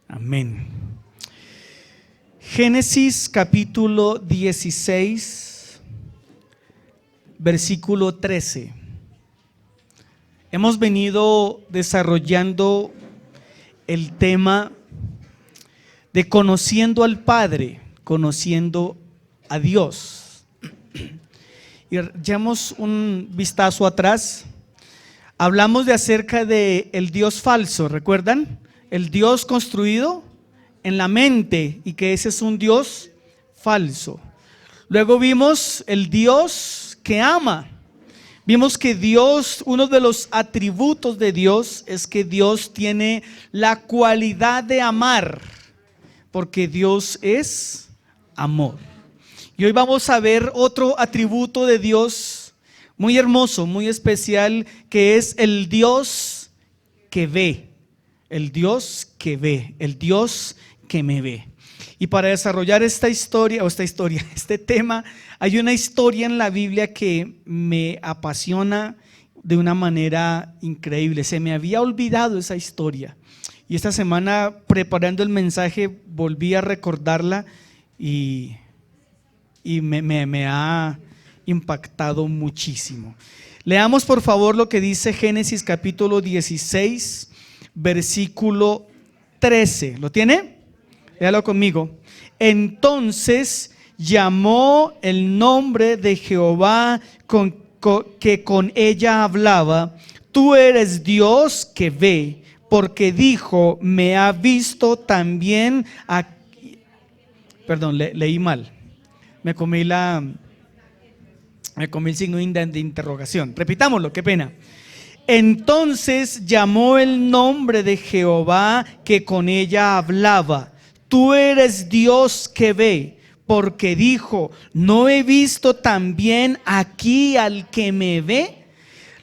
Amén. Génesis capítulo 16, versículo 13. Hemos venido desarrollando el tema de conociendo al Padre, conociendo a Dios. Y echamos un vistazo atrás. Hablamos de acerca de el Dios falso, ¿recuerdan? El Dios construido en la mente y que ese es un Dios falso. Luego vimos el Dios que ama. Vimos que Dios, uno de los atributos de Dios es que Dios tiene la cualidad de amar, porque Dios es amor. Y hoy vamos a ver otro atributo de Dios muy hermoso, muy especial, que es el Dios que ve. El Dios que ve, el Dios que me ve. Y para desarrollar este tema, hay una historia en la Biblia que me apasiona de una manera increíble. Se me había olvidado esa historia. Y esta semana, preparando el mensaje, volví a recordarla y me ha impactado muchísimo. Leamos por favor lo que dice Génesis capítulo 16, versículo 13. ¿Lo tiene? Léalo conmigo. Entonces llamó el nombre de Jehová que con ella hablaba: tú eres Dios que ve, porque dijo, me ha visto también aquí. Perdón, leí mal. Me comí el signo de interrogación. Repitámoslo, qué pena. Entonces llamó el nombre de Jehová que con ella hablaba: tú eres Dios que ve, porque dijo, ¿no he visto también aquí al que me ve?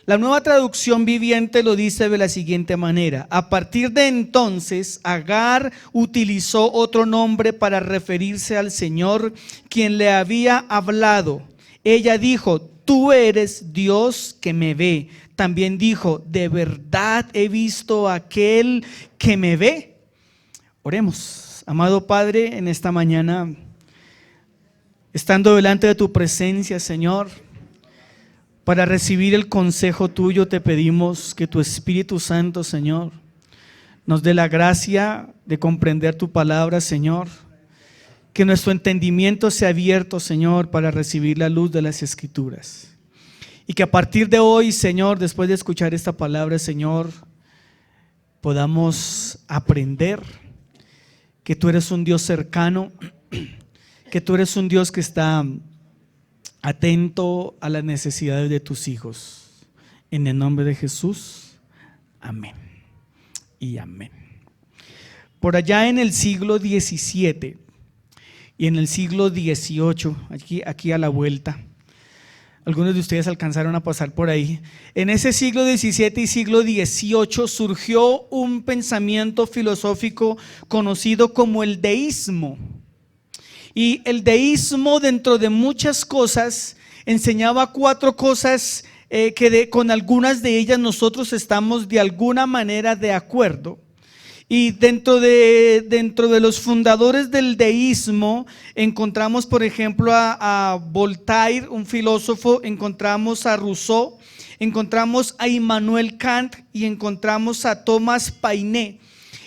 La Nueva Traducción Viviente lo dice de la siguiente manera: a partir de entonces, Agar utilizó otro nombre para referirse al Señor, quien le había hablado. Ella dijo, tú eres Dios que me ve. También dijo, ¿de verdad he visto a aquel que me ve? Oremos. Amado Padre, en esta mañana, estando delante de tu presencia, Señor, para recibir el consejo tuyo, te pedimos que tu Espíritu Santo, Señor, nos dé la gracia de comprender tu palabra, Señor. Que nuestro entendimiento sea abierto, Señor, para recibir la luz de las Escrituras. Y que a partir de hoy, Señor, después de escuchar esta palabra, Señor, podamos aprender que tú eres un Dios cercano, que tú eres un Dios que está atento a las necesidades de tus hijos. En el nombre de Jesús, amén y amén. Por allá en el siglo XVII y en el siglo XVIII, aquí a la vuelta, algunos de ustedes alcanzaron a pasar por ahí. En ese siglo XVII y siglo XVIII surgió un pensamiento filosófico conocido como el deísmo. Y el deísmo, dentro de muchas cosas, enseñaba 4 cosas que con algunas de ellas nosotros estamos de alguna manera de acuerdo. Y dentro de los fundadores del deísmo encontramos, por ejemplo, a Voltaire, un filósofo, encontramos a Rousseau, encontramos a Immanuel Kant y encontramos a Thomas Paine.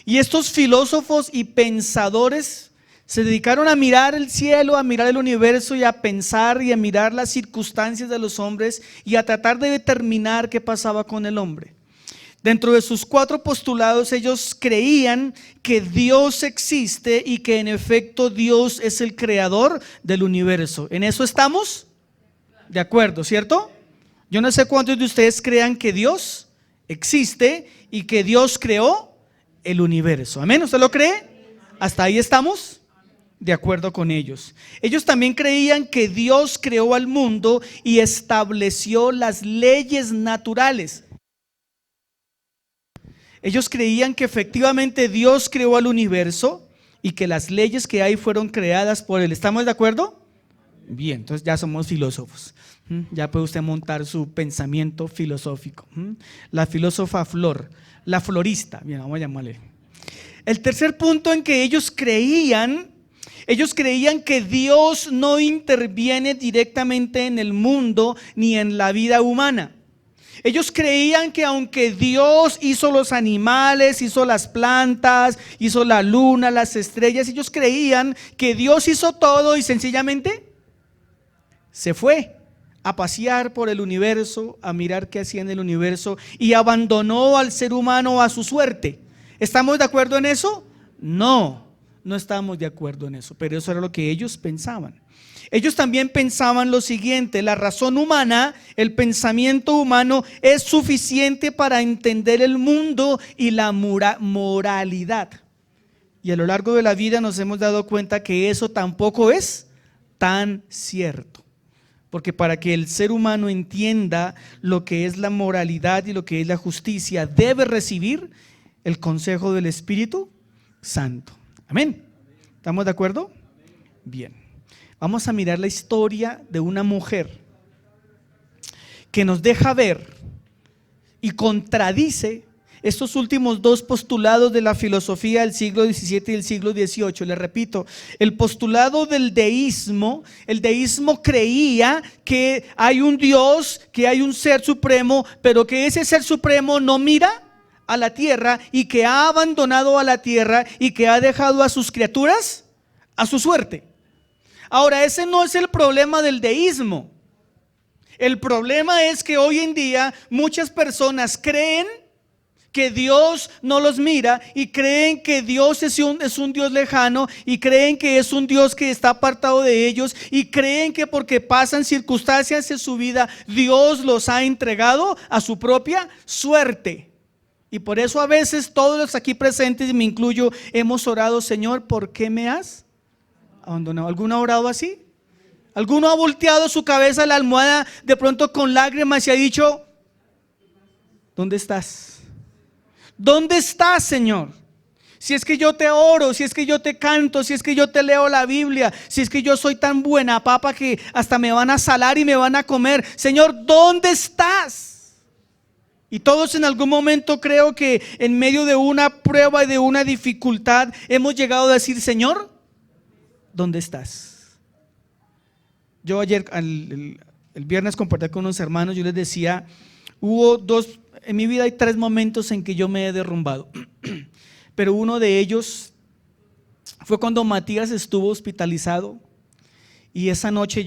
Y estos filósofos y pensadores se dedicaron a mirar el cielo, a mirar el universo y a pensar y a mirar las circunstancias de los hombres y a tratar de determinar qué pasaba con el hombre. Dentro de sus 4 postulados, ellos creían que Dios existe y que en efecto Dios es el creador del universo. ¿En eso estamos? De acuerdo, ¿cierto? Yo no sé cuántos de ustedes crean que Dios existe y que Dios creó el universo. ¿Amén? ¿Usted lo cree? ¿Hasta ahí estamos? De acuerdo con ellos. Ellos también creían que Dios creó al mundo y estableció las leyes naturales. Ellos creían que efectivamente Dios creó al universo y que las leyes que hay fueron creadas por Él. ¿Estamos de acuerdo? Bien, entonces ya somos filósofos. Ya puede usted montar su pensamiento filosófico. La filósofa Flor, la florista, bien, vamos a llamarle. El tercer punto en que ellos creían que Dios no interviene directamente en el mundo ni en la vida humana. Ellos creían que aunque Dios hizo los animales, hizo las plantas, hizo la luna, las estrellas, ellos creían que Dios hizo todo y sencillamente se fue a pasear por el universo, a mirar qué hacía en el universo y abandonó al ser humano a su suerte. ¿Estamos de acuerdo en eso? No estamos de acuerdo en eso, pero eso era lo que ellos pensaban. Ellos también pensaban lo siguiente: la razón humana, el pensamiento humano es suficiente para entender el mundo y la moralidad. Y a lo largo de la vida nos hemos dado cuenta que eso tampoco es tan cierto. Porque para que el ser humano entienda lo que es la moralidad y lo que es la justicia, debe recibir el consejo del Espíritu Santo. Amén. ¿Estamos de acuerdo? Bien. Vamos a mirar la historia de una mujer que nos deja ver y contradice estos últimos dos postulados de la filosofía del siglo XVII y del siglo XVIII. Les repito, el postulado del deísmo, el deísmo creía que hay un Dios, que hay un ser supremo, pero que ese ser supremo no mira a la tierra y que ha abandonado a la tierra y que ha dejado a sus criaturas a su suerte. Ahora, ese no es el problema del deísmo. El problema es que hoy en día muchas personas creen que Dios no los mira y creen que Dios es un Dios lejano y creen que es un Dios que está apartado de ellos y creen que porque pasan circunstancias en su vida Dios los ha entregado a su propia suerte. Y por eso a veces todos los aquí presentes, y me incluyo, hemos orado: Señor, ¿por qué me has abandonado? ¿Alguno ha orado así? ¿Alguno ha volteado su cabeza a la almohada de pronto con lágrimas y ha dicho: ¿dónde estás? ¿Dónde estás, Señor? Si es que yo te oro, si es que yo te canto, si es que yo te leo la Biblia, si es que yo soy tan buena papa que hasta me van a salar y me van a comer, Señor, ¿dónde estás? Y todos en algún momento, creo que en medio de una prueba y de una dificultad, hemos llegado a decir: Señor, ¿dónde estás? Yo ayer, el viernes, compartí con unos hermanos. Yo les decía, en mi vida hay 3 momentos en que yo me he derrumbado, pero uno de ellos fue cuando Matías estuvo hospitalizado. Y esa noche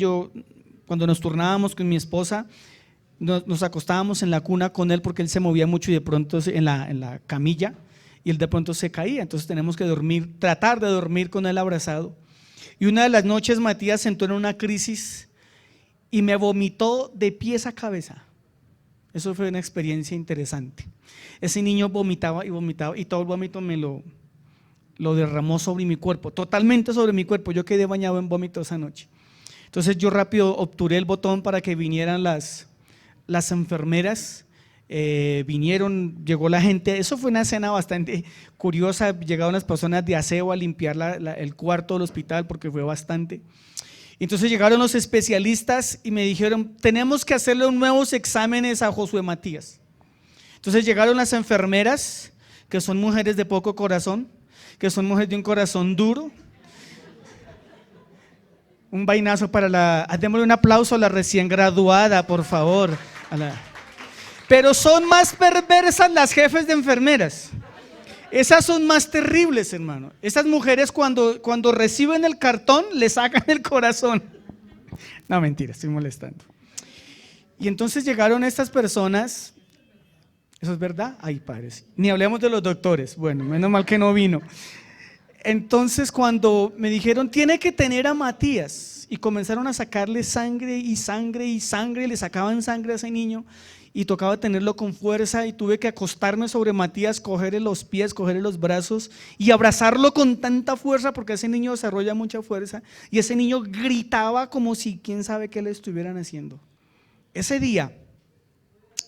cuando nos turnábamos con mi esposa, nos acostábamos en la cuna con él porque él se movía mucho y de pronto en la camilla, y él de pronto se caía. Entonces tenemos que tratar de dormir con él abrazado. Y una de las noches Matías entró en una crisis y me vomitó de pies a cabeza. Eso fue una experiencia interesante. Ese niño vomitaba y vomitaba y todo el vómito me lo derramó sobre mi cuerpo, totalmente sobre mi cuerpo. Yo quedé bañado en vómito esa noche. Entonces yo rápido obturé el botón para que vinieran las enfermeras. Vinieron, llegó la gente. Eso fue una escena bastante curiosa. Llegaron las personas de aseo a limpiar el cuarto del hospital porque fue bastante. Entonces llegaron los especialistas y me dijeron: tenemos que hacerle nuevos exámenes a Josué Matías. Entonces llegaron las enfermeras, que son mujeres de poco corazón, que son mujeres de un corazón duro. Un vainazo démosle un aplauso a la recién graduada, por favor. Pero son más perversas las jefes de enfermeras. Esas son más terribles, hermano. Esas mujeres cuando reciben el cartón le sacan el corazón. No, mentira, estoy molestando. Y entonces llegaron estas personas. ¿Eso es verdad? Ay, padres. Ni hablemos de los doctores. Bueno, menos mal que no vino. Entonces cuando me dijeron: tiene que tener a Matías, y comenzaron a sacarle sangre y sangre y sangre, le sacaban sangre a ese niño y tocaba tenerlo con fuerza, y tuve que acostarme sobre Matías, cogerle los pies, cogerle los brazos y abrazarlo con tanta fuerza, porque ese niño desarrolla mucha fuerza, y ese niño gritaba como si quién sabe qué le estuvieran haciendo. Ese día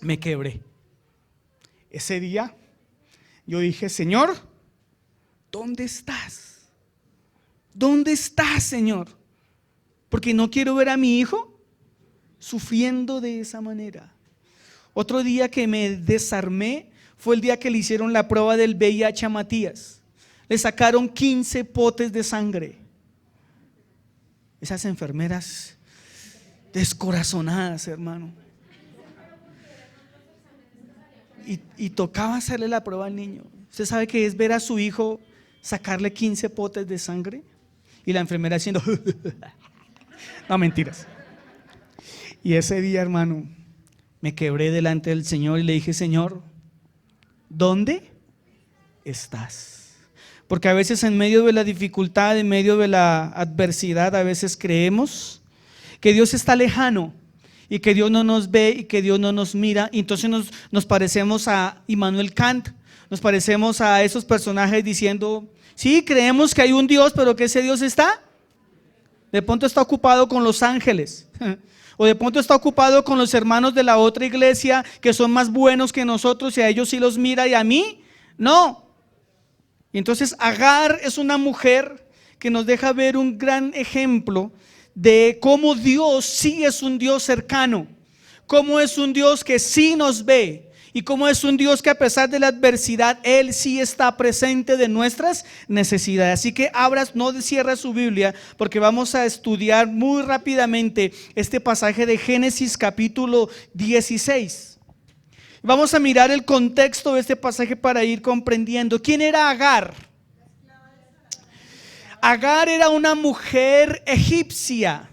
me quebré. Ese día yo dije: Señor, ¿dónde estás? ¿Dónde estás, Señor? Porque no quiero ver a mi hijo sufriendo de esa manera. Otro día que me desarmé fue el día que le hicieron la prueba del VIH a Matías. Le sacaron 15 potes de sangre. Esas enfermeras descorazonadas, hermano. Y tocaba hacerle la prueba al niño. ¿Usted sabe qué es ver a su hijo sacarle 15 potes de sangre? Y la enfermera haciendo no, mentiras. Y ese día, hermano, me quebré delante del Señor y le dije: Señor, ¿dónde estás? Porque a veces en medio de la dificultad, en medio de la adversidad, a veces creemos que Dios está lejano y que Dios no nos ve y que Dios no nos mira. Y entonces nos parecemos a Immanuel Kant, nos parecemos a esos personajes diciendo: sí, creemos que hay un Dios, pero que ese Dios está, de pronto está ocupado con los ángeles, o de pronto está ocupado con los hermanos de la otra iglesia que son más buenos que nosotros y a ellos sí los mira y a mí no. Y entonces Agar es una mujer que nos deja ver un gran ejemplo de cómo Dios sí es un Dios cercano, cómo es un Dios que sí nos ve, y cómo es un Dios que a pesar de la adversidad, Él sí está presente de nuestras necesidades. Así que no cierra su Biblia, porque vamos a estudiar muy rápidamente este pasaje de Génesis capítulo 16. Vamos a mirar el contexto de este pasaje para ir comprendiendo. ¿Quién era Agar? Agar era una mujer egipcia.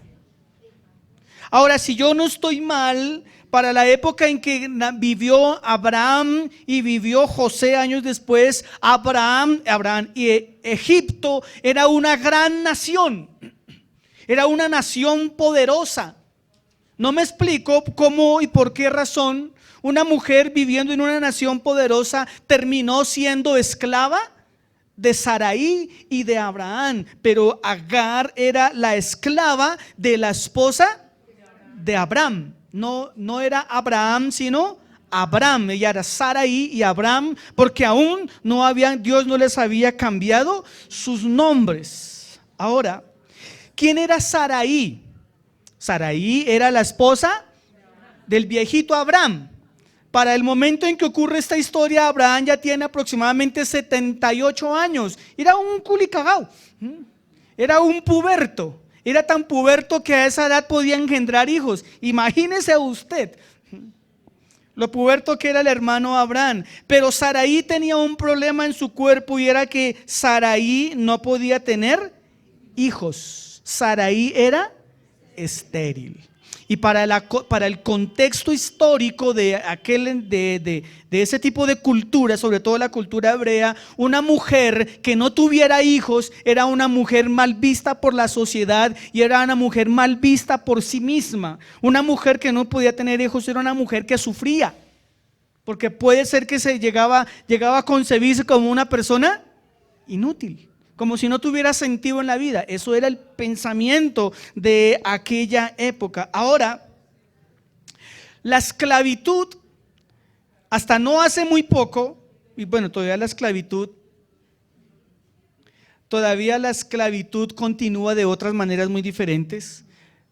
Ahora, si yo no estoy mal, para la época en que vivió Abraham y vivió José años después, Abraham y Egipto era una gran nación, era una nación poderosa. No me explico cómo y por qué razón una mujer viviendo en una nación poderosa terminó siendo esclava de Sarai y de Abraham, pero Agar era la esclava de la esposa de Abraham. No era Abraham, sino Abram. Ella era Sarai y Abraham, porque aún Dios no les había cambiado sus nombres. Ahora, ¿quién era Sarai? Sarai era la esposa del viejito Abraham. Para el momento en que ocurre esta historia, Abraham ya tiene aproximadamente 78 años. Era un culicagao, era un puberto. Era tan puberto que a esa edad podía engendrar hijos. Imagínese usted lo puberto que era el hermano Abraham. Pero Sarai tenía un problema en su cuerpo, y era que Sarai no podía tener hijos. Sarai era estéril. Y para el contexto histórico de ese tipo de cultura, sobre todo la cultura hebrea, una mujer que no tuviera hijos era una mujer mal vista por la sociedad y era una mujer mal vista por sí misma. Una mujer que no podía tener hijos era una mujer que sufría, porque puede ser que se llegaba a concebirse como una persona inútil, como si no tuviera sentido en la vida. Eso era el pensamiento de aquella época. Ahora, la esclavitud, hasta no hace muy poco, y bueno, todavía la esclavitud continúa de otras maneras muy diferentes,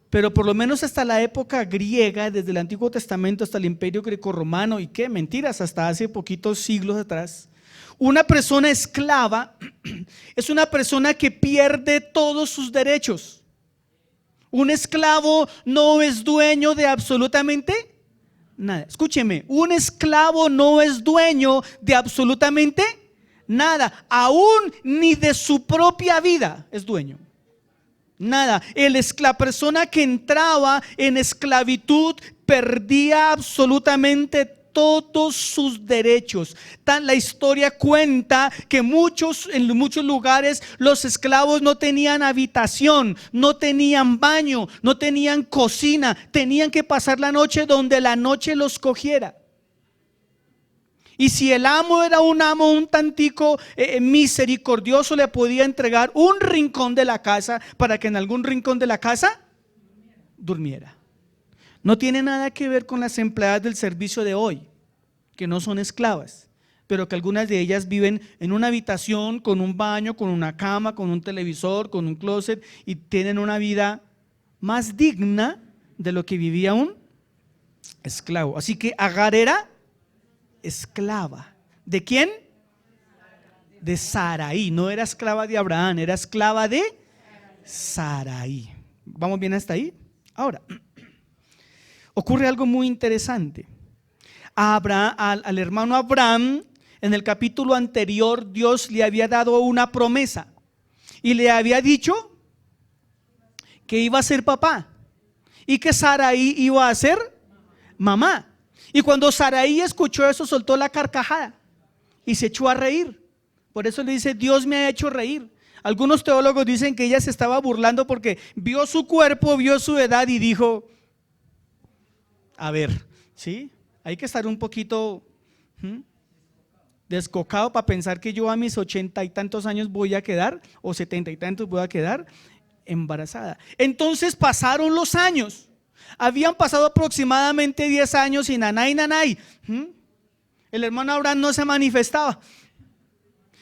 pero por lo menos hasta la época griega, desde el Antiguo Testamento hasta el Imperio Grecorromano, y qué mentiras, hasta hace poquitos siglos atrás, una persona esclava es una persona que pierde todos sus derechos. Un esclavo no es dueño de absolutamente nada. Escúcheme, un esclavo no es dueño de absolutamente nada, aún ni de su propia vida es dueño. Nada. La persona que entraba en esclavitud perdía absolutamente todos sus derechos. La historia cuenta que en muchos lugares los esclavos no tenían habitación, no tenían baño, no tenían cocina, tenían que pasar la noche donde la noche los cogiera. Y si el amo era un amo un tantico misericordioso, le podía entregar un rincón de la casa para que en algún rincón de la casa durmiera. No tiene nada que ver con las empleadas del servicio de hoy, que no son esclavas, pero que algunas de ellas viven en una habitación con un baño, con una cama, con un televisor, con un closet, y tienen una vida más digna de lo que vivía un esclavo. Así que Agar era esclava. ¿De quién? de Sarai. No era esclava de Abraham, era esclava de Sarai. ¿Vamos bien hasta ahí? Ahora, ocurre algo muy interesante. Al hermano Abraham, en el capítulo anterior, Dios le había dado una promesa y le había dicho que iba a ser papá y que Sarai iba a ser mamá. Y cuando Sarai escuchó eso, soltó la carcajada y se echó a reír. Por eso le dice: Dios me ha hecho reír. Algunos teólogos dicen que ella se estaba burlando porque vio su cuerpo, vio su edad y dijo: a ver, ¿sí? Hay que estar un poquito descocado para pensar que yo a mis 80 y tantos años voy a quedar, o 70 y tantos voy a quedar embarazada. Entonces pasaron los años. Habían pasado aproximadamente 10 años y nanay. El hermano Abraham no se manifestaba.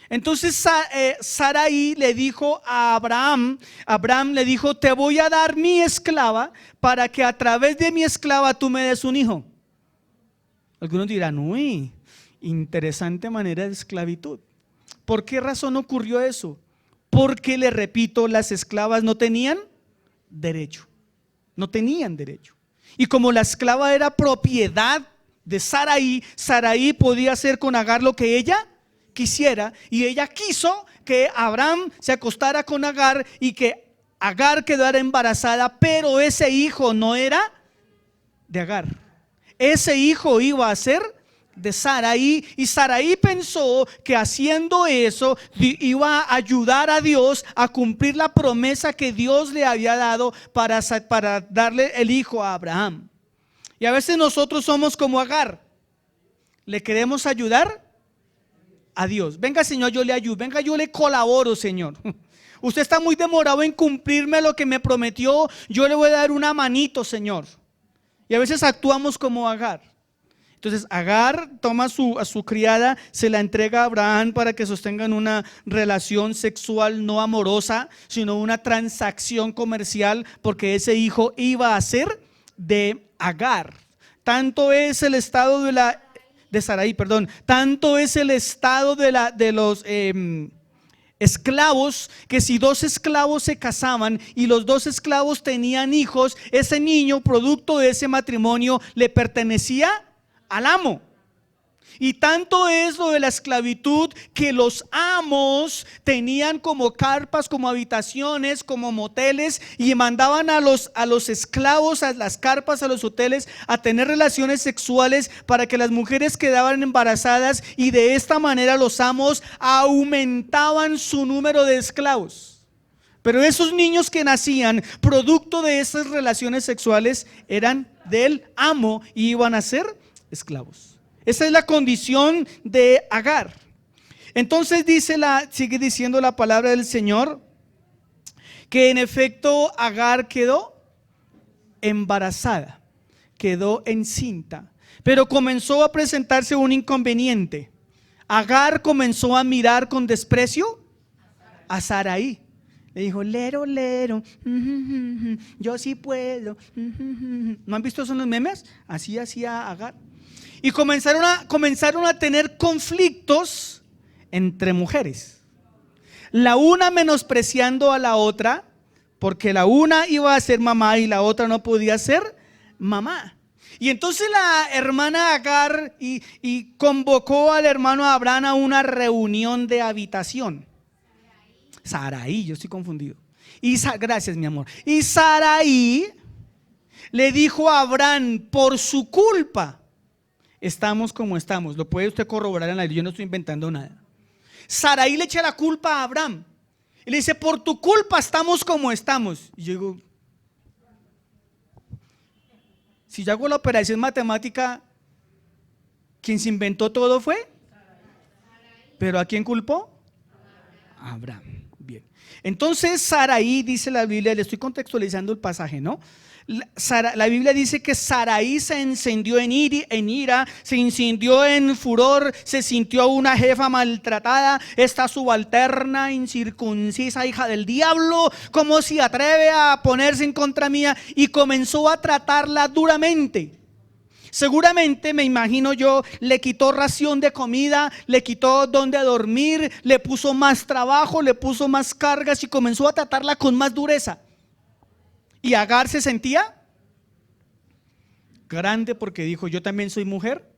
Entonces Sarai le dijo a Abraham le dijo: te voy a dar mi esclava para que a través de mi esclava tú me des un hijo. Algunos dirán: uy, interesante manera de esclavitud. ¿Por qué razón ocurrió eso? Porque, le repito, las esclavas no tenían derecho. No tenían derecho. Y como la esclava era propiedad de Sarai, Sarai podía hacer con Agar lo que ella quisiera, y ella quiso que Abraham se acostara con Agar y que Agar quedara embarazada, pero ese hijo no era de Agar. Ese hijo iba a ser de Sarai, y Sarai pensó que haciendo eso iba a ayudar a Dios a cumplir la promesa que Dios le había dado para darle el hijo a Abraham. Y a veces nosotros somos como Agar, le queremos ayudar a Dios. Venga, Señor, yo le ayudo. Venga, yo le colaboro, Señor. Usted está muy demorado en cumplirme lo que me prometió, yo le voy a dar una manito, Señor. Y a veces actuamos como Agar. Entonces Agar toma a su criada, se la entrega a Abraham para que sostengan una relación sexual no amorosa, sino una transacción comercial, porque ese hijo iba a ser de Agar. Tanto es el estado de Sarai, perdón, tanto es el estado de los esclavos, que si dos esclavos se casaban y los dos esclavos tenían hijos, ese niño, producto de ese matrimonio, le pertenecía al amo. Y tanto es lo de la esclavitud que los amos tenían como carpas, como habitaciones, como moteles, y mandaban a los esclavos a las carpas, a los hoteles, a tener relaciones sexuales para que las mujeres quedaban embarazadas, y de esta manera los amos aumentaban su número de esclavos. Pero esos niños que nacían producto de esas relaciones sexuales eran del amo y iban a ser esclavos. Esa es la condición de Agar. Entonces sigue diciendo la palabra del Señor que en efecto Agar quedó embarazada, quedó encinta, pero comenzó a presentarse un inconveniente. Agar comenzó a mirar con desprecio a Sarai. Le dijo: lero, yo sí puedo. ¿No han visto esos los memes? Así hacía Agar. Y comenzaron a tener conflictos entre mujeres, la una menospreciando a la otra, porque la una iba a ser mamá y la otra no podía ser mamá. Y entonces la hermana Agar y convocó al hermano Abraham a una reunión de habitación. Sarai, yo estoy confundido. Gracias, mi amor. Y Sarai le dijo a Abraham: por su culpa estamos como estamos. Lo puede usted corroborar en la Biblia, yo no estoy inventando nada. Sarai le echa la culpa a Abraham y le dice: por tu culpa estamos como estamos. Y yo digo, si yo hago la operación matemática, quien se inventó todo fue, pero ¿a quién culpó? A Abraham. Bien. Entonces Sarai, dice la Biblia, le estoy contextualizando el pasaje, ¿no? La Biblia dice que Sarai se encendió en ira, se incendió en furor, se sintió una jefa maltratada, esta subalterna, incircuncisa, hija del diablo, ¿cómo se atreve a ponerse en contra mía? Y comenzó a tratarla duramente. Seguramente, me imagino yo, le quitó ración de comida, le quitó donde dormir, le puso más trabajo, le puso más cargas y comenzó a tratarla con más dureza. Y Agar se sentía grande porque dijo: yo también soy mujer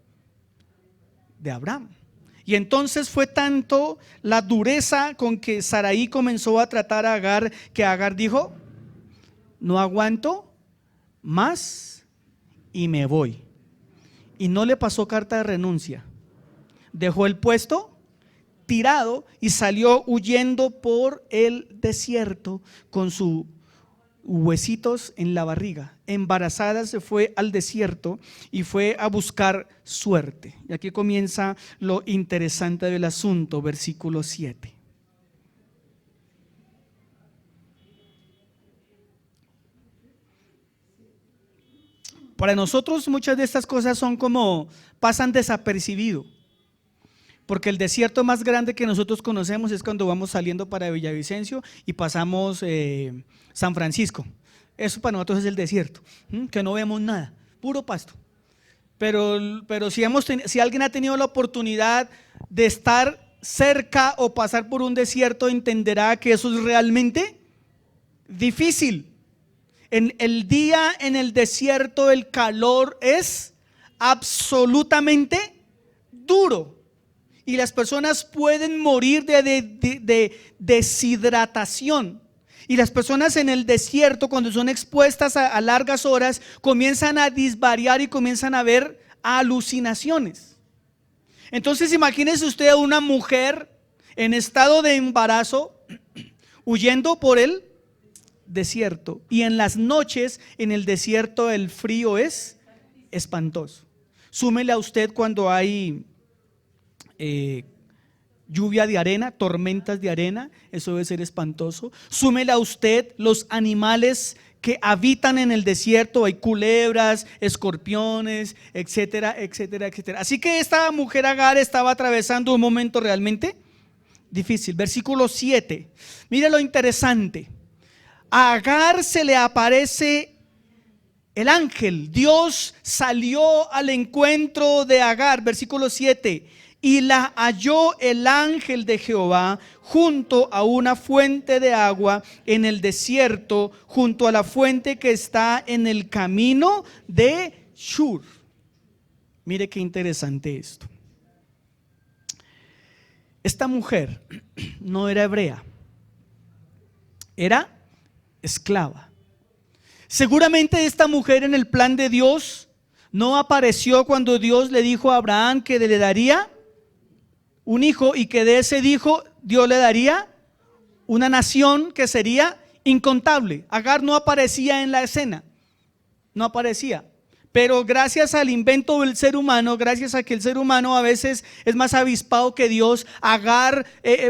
de Abraham. Y entonces fue tanto la dureza con que Sarai comenzó a tratar a Agar, que Agar dijo: no aguanto más y me voy. Y no le pasó carta de renuncia. Dejó el puesto tirado y salió huyendo por el desierto con sus huesitos en la barriga. Embarazada se fue al desierto y fue a buscar suerte. Y aquí comienza lo interesante del asunto, versículo 7. Para nosotros muchas de estas cosas son como pasan desapercibido, porque el desierto más grande que nosotros conocemos es cuando vamos saliendo para Villavicencio y pasamos San Francisco. Eso para nosotros es el desierto, que no vemos nada, puro pasto. Pero si alguien ha tenido la oportunidad de estar cerca o pasar por un desierto, entenderá que eso es realmente difícil. En el día en el desierto el calor es absolutamente duro y las personas pueden morir de deshidratación. Y las personas en el desierto, cuando son expuestas a largas horas, comienzan a disvariar y comienzan a ver alucinaciones. Entonces imagínese usted a una mujer en estado de embarazo huyendo por el desierto, y en las noches en el desierto el frío es espantoso. Súmele a usted cuando hay lluvia de arena, tormentas de arena, eso debe ser espantoso. Súmele a usted los animales que habitan en el desierto, hay culebras, escorpiones, etcétera, etcétera, etcétera. Así que esta mujer Agar estaba atravesando un momento realmente difícil. Versículo 7, mire lo interesante. A Agar se le aparece el ángel. Dios salió al encuentro de Agar, versículo 7, y la halló el ángel de Jehová junto a una fuente de agua en el desierto, junto a la fuente que está en el camino de Shur. Mire qué interesante esto. Esta mujer no era hebrea, era esclava. Seguramente esta mujer en el plan de Dios no apareció cuando Dios le dijo a Abraham que le daría un hijo y que de ese hijo Dios le daría una nación que sería incontable. Agar no aparecía en la escena, no aparecía. Pero gracias al invento del ser humano, gracias a que el ser humano a veces es más avispado que Dios, Agar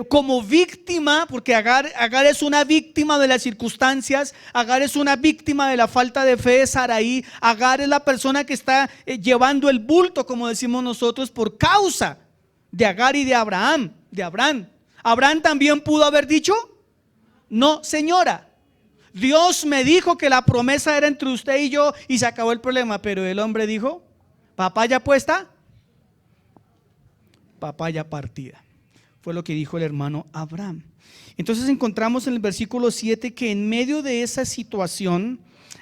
como víctima, porque Agar es una víctima de las circunstancias, Agar es una víctima de la falta de fe de Sarai, Agar es la persona que está llevando el bulto, como decimos nosotros, por causa de Agar y de Abraham. Abraham también pudo haber dicho: no, señora, Dios me dijo que la promesa era entre usted y yo y se acabó el problema. Pero el hombre dijo: papaya puesta, papaya partida. Fue lo que dijo el hermano Abraham. Entonces encontramos en el versículo 7 que en medio de esa situación,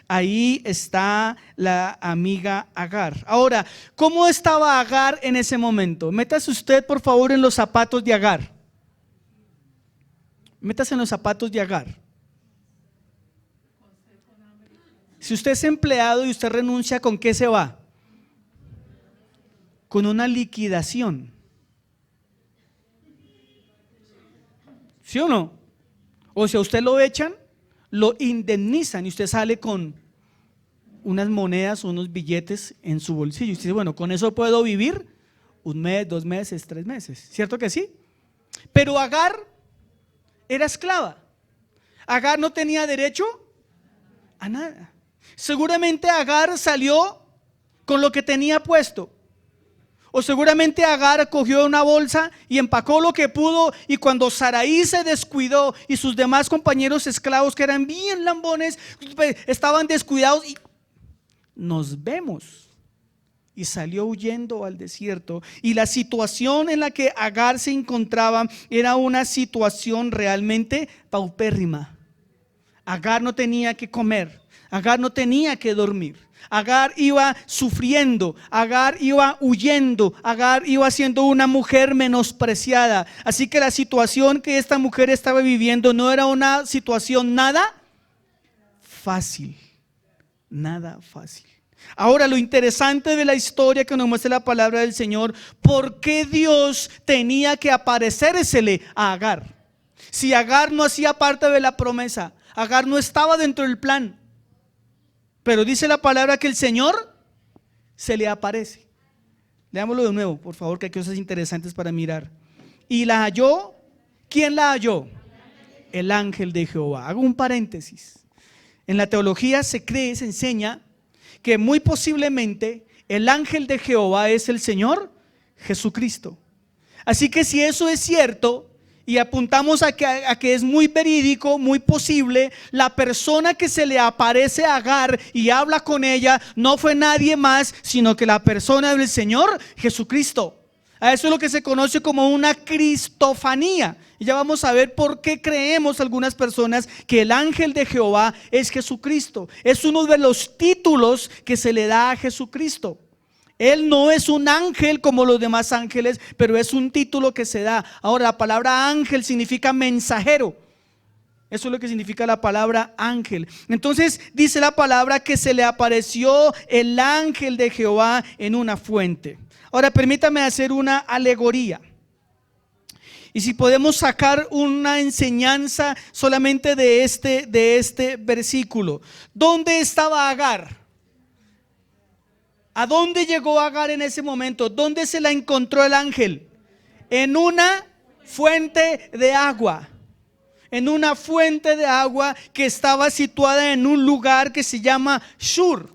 ahí está la amiga Agar. Ahora, ¿cómo estaba Agar en ese momento? Métase usted por favor en los zapatos de Agar. Métase en los zapatos de Agar. Si usted es empleado y usted renuncia, ¿con qué se va? Con una liquidación. ¿Sí o no? O si a usted lo echan, lo indemnizan y usted sale con unas monedas o unos billetes en su bolsillo. Y usted dice: bueno, con eso puedo vivir un mes, 2 meses, 3 meses. ¿Cierto que sí? Pero Agar era esclava. Agar no tenía derecho a nada. Seguramente Agar salió con lo que tenía puesto. O seguramente Agar cogió una bolsa y empacó lo que pudo, y cuando Sarai se descuidó y sus demás compañeros esclavos, que eran bien lambones, estaban descuidados, y nos vemos. y salió huyendo al desierto. Y la situación en la que Agar se encontraba era una situación realmente paupérrima. Agar no tenía que comer, Agar no tenía que dormir. Agar iba sufriendo, Agar iba huyendo, Agar iba siendo una mujer menospreciada. Así que la situación que esta mujer estaba viviendo no era una situación nada fácil, nada fácil. Ahora, lo interesante de la historia que nos muestra la palabra del Señor, ¿por qué Dios tenía que aparecérsele a Agar? Si Agar no hacía parte de la promesa, Agar no estaba dentro del plan. Pero dice la palabra que el Señor se le aparece. Leámoslo de nuevo, por favor, que hay cosas interesantes para mirar. Y la halló. ¿Quién la halló? El ángel de Jehová. Hago un paréntesis. En la teología se cree, se enseña que muy posiblemente el ángel de Jehová es el Señor Jesucristo. Así que si eso es cierto y apuntamos a que es muy verídico, muy posible, la persona que se le aparece a Agar y habla con ella no fue nadie más sino que la persona del Señor Jesucristo. A eso es lo que se conoce como una cristofanía. Y ya vamos a ver por qué creemos algunas personas que el ángel de Jehová es Jesucristo. Es uno de los títulos que se le da a Jesucristo. Él no es un ángel como los demás ángeles, pero es un título que se da. Ahora, la palabra ángel significa mensajero. Eso es lo que significa la palabra ángel. Entonces dice la palabra que se le apareció el ángel de Jehová en una fuente. Ahora permítame hacer una alegoría. Y si podemos sacar una enseñanza solamente de este versículo. ¿Dónde estaba Agar? ¿A dónde llegó Agar en ese momento? ¿Dónde se la encontró el ángel? En una fuente de agua. En una fuente de agua que estaba situada en un lugar que se llama Shur.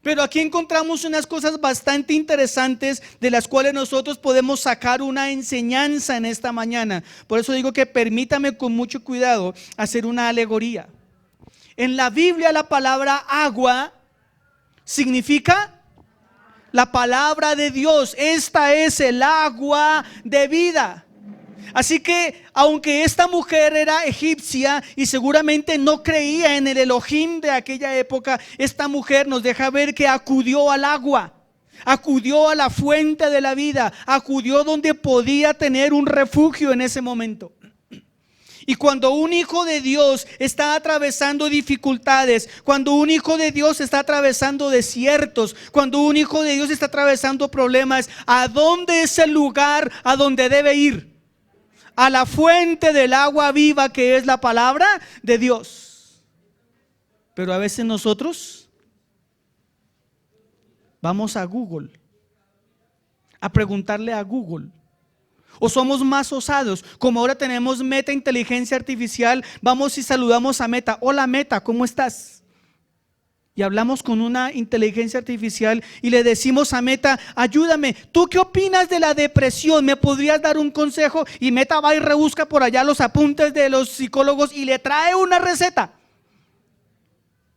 Pero aquí encontramos unas cosas bastante interesantes de las cuales nosotros podemos sacar una enseñanza en esta mañana. Por eso digo que permítame con mucho cuidado hacer una alegoría. En la Biblia la palabra agua significa la palabra de Dios. Esta es el agua de vida. Así que aunque esta mujer era egipcia y seguramente no creía en el Elohim de aquella época, esta mujer nos deja ver que acudió al agua, acudió a la fuente de la vida, acudió donde podía tener un refugio en ese momento. Y cuando un hijo de Dios está atravesando dificultades, cuando un hijo de Dios está atravesando desiertos, cuando un hijo de Dios está atravesando problemas, ¿a dónde es el lugar a donde debe ir? A la fuente del agua viva que es la palabra de Dios. Pero a veces nosotros vamos a Google a preguntarle a Google. O somos más osados, como ahora tenemos Meta Inteligencia Artificial, vamos y saludamos a Meta. Hola Meta, ¿cómo estás? Y hablamos con una inteligencia artificial y le decimos a Meta, ayúdame, ¿tú qué opinas de la depresión? ¿Me podrías dar un consejo? Y Meta va y rebusca por allá los apuntes de los psicólogos y le trae una receta.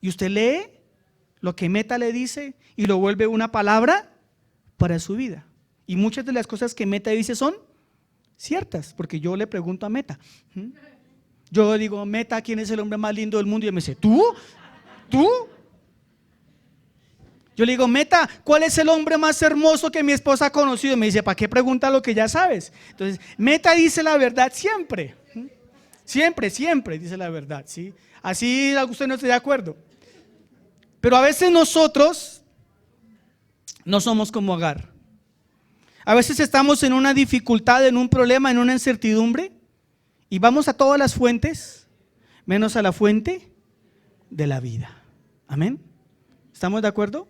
Y usted lee lo que Meta le dice y lo vuelve una palabra para su vida. Y muchas de las cosas que Meta dice son ciertas, porque yo le pregunto a Meta. Yo digo, Meta, ¿quién es el hombre más lindo del mundo? Y me dice, ¿tú? Yo le digo, Meta, ¿cuál es el hombre más hermoso que mi esposa ha conocido? Y me dice, ¿para qué pregunta lo que ya sabes? Entonces, Meta dice la verdad siempre. Siempre dice la verdad, ¿sí? Así usted no está de acuerdo. Pero a veces nosotros no somos como Agar. A veces estamos en una dificultad, en un problema, en una incertidumbre y vamos a todas las fuentes, menos a la fuente de la vida. Amén. ¿Estamos de acuerdo?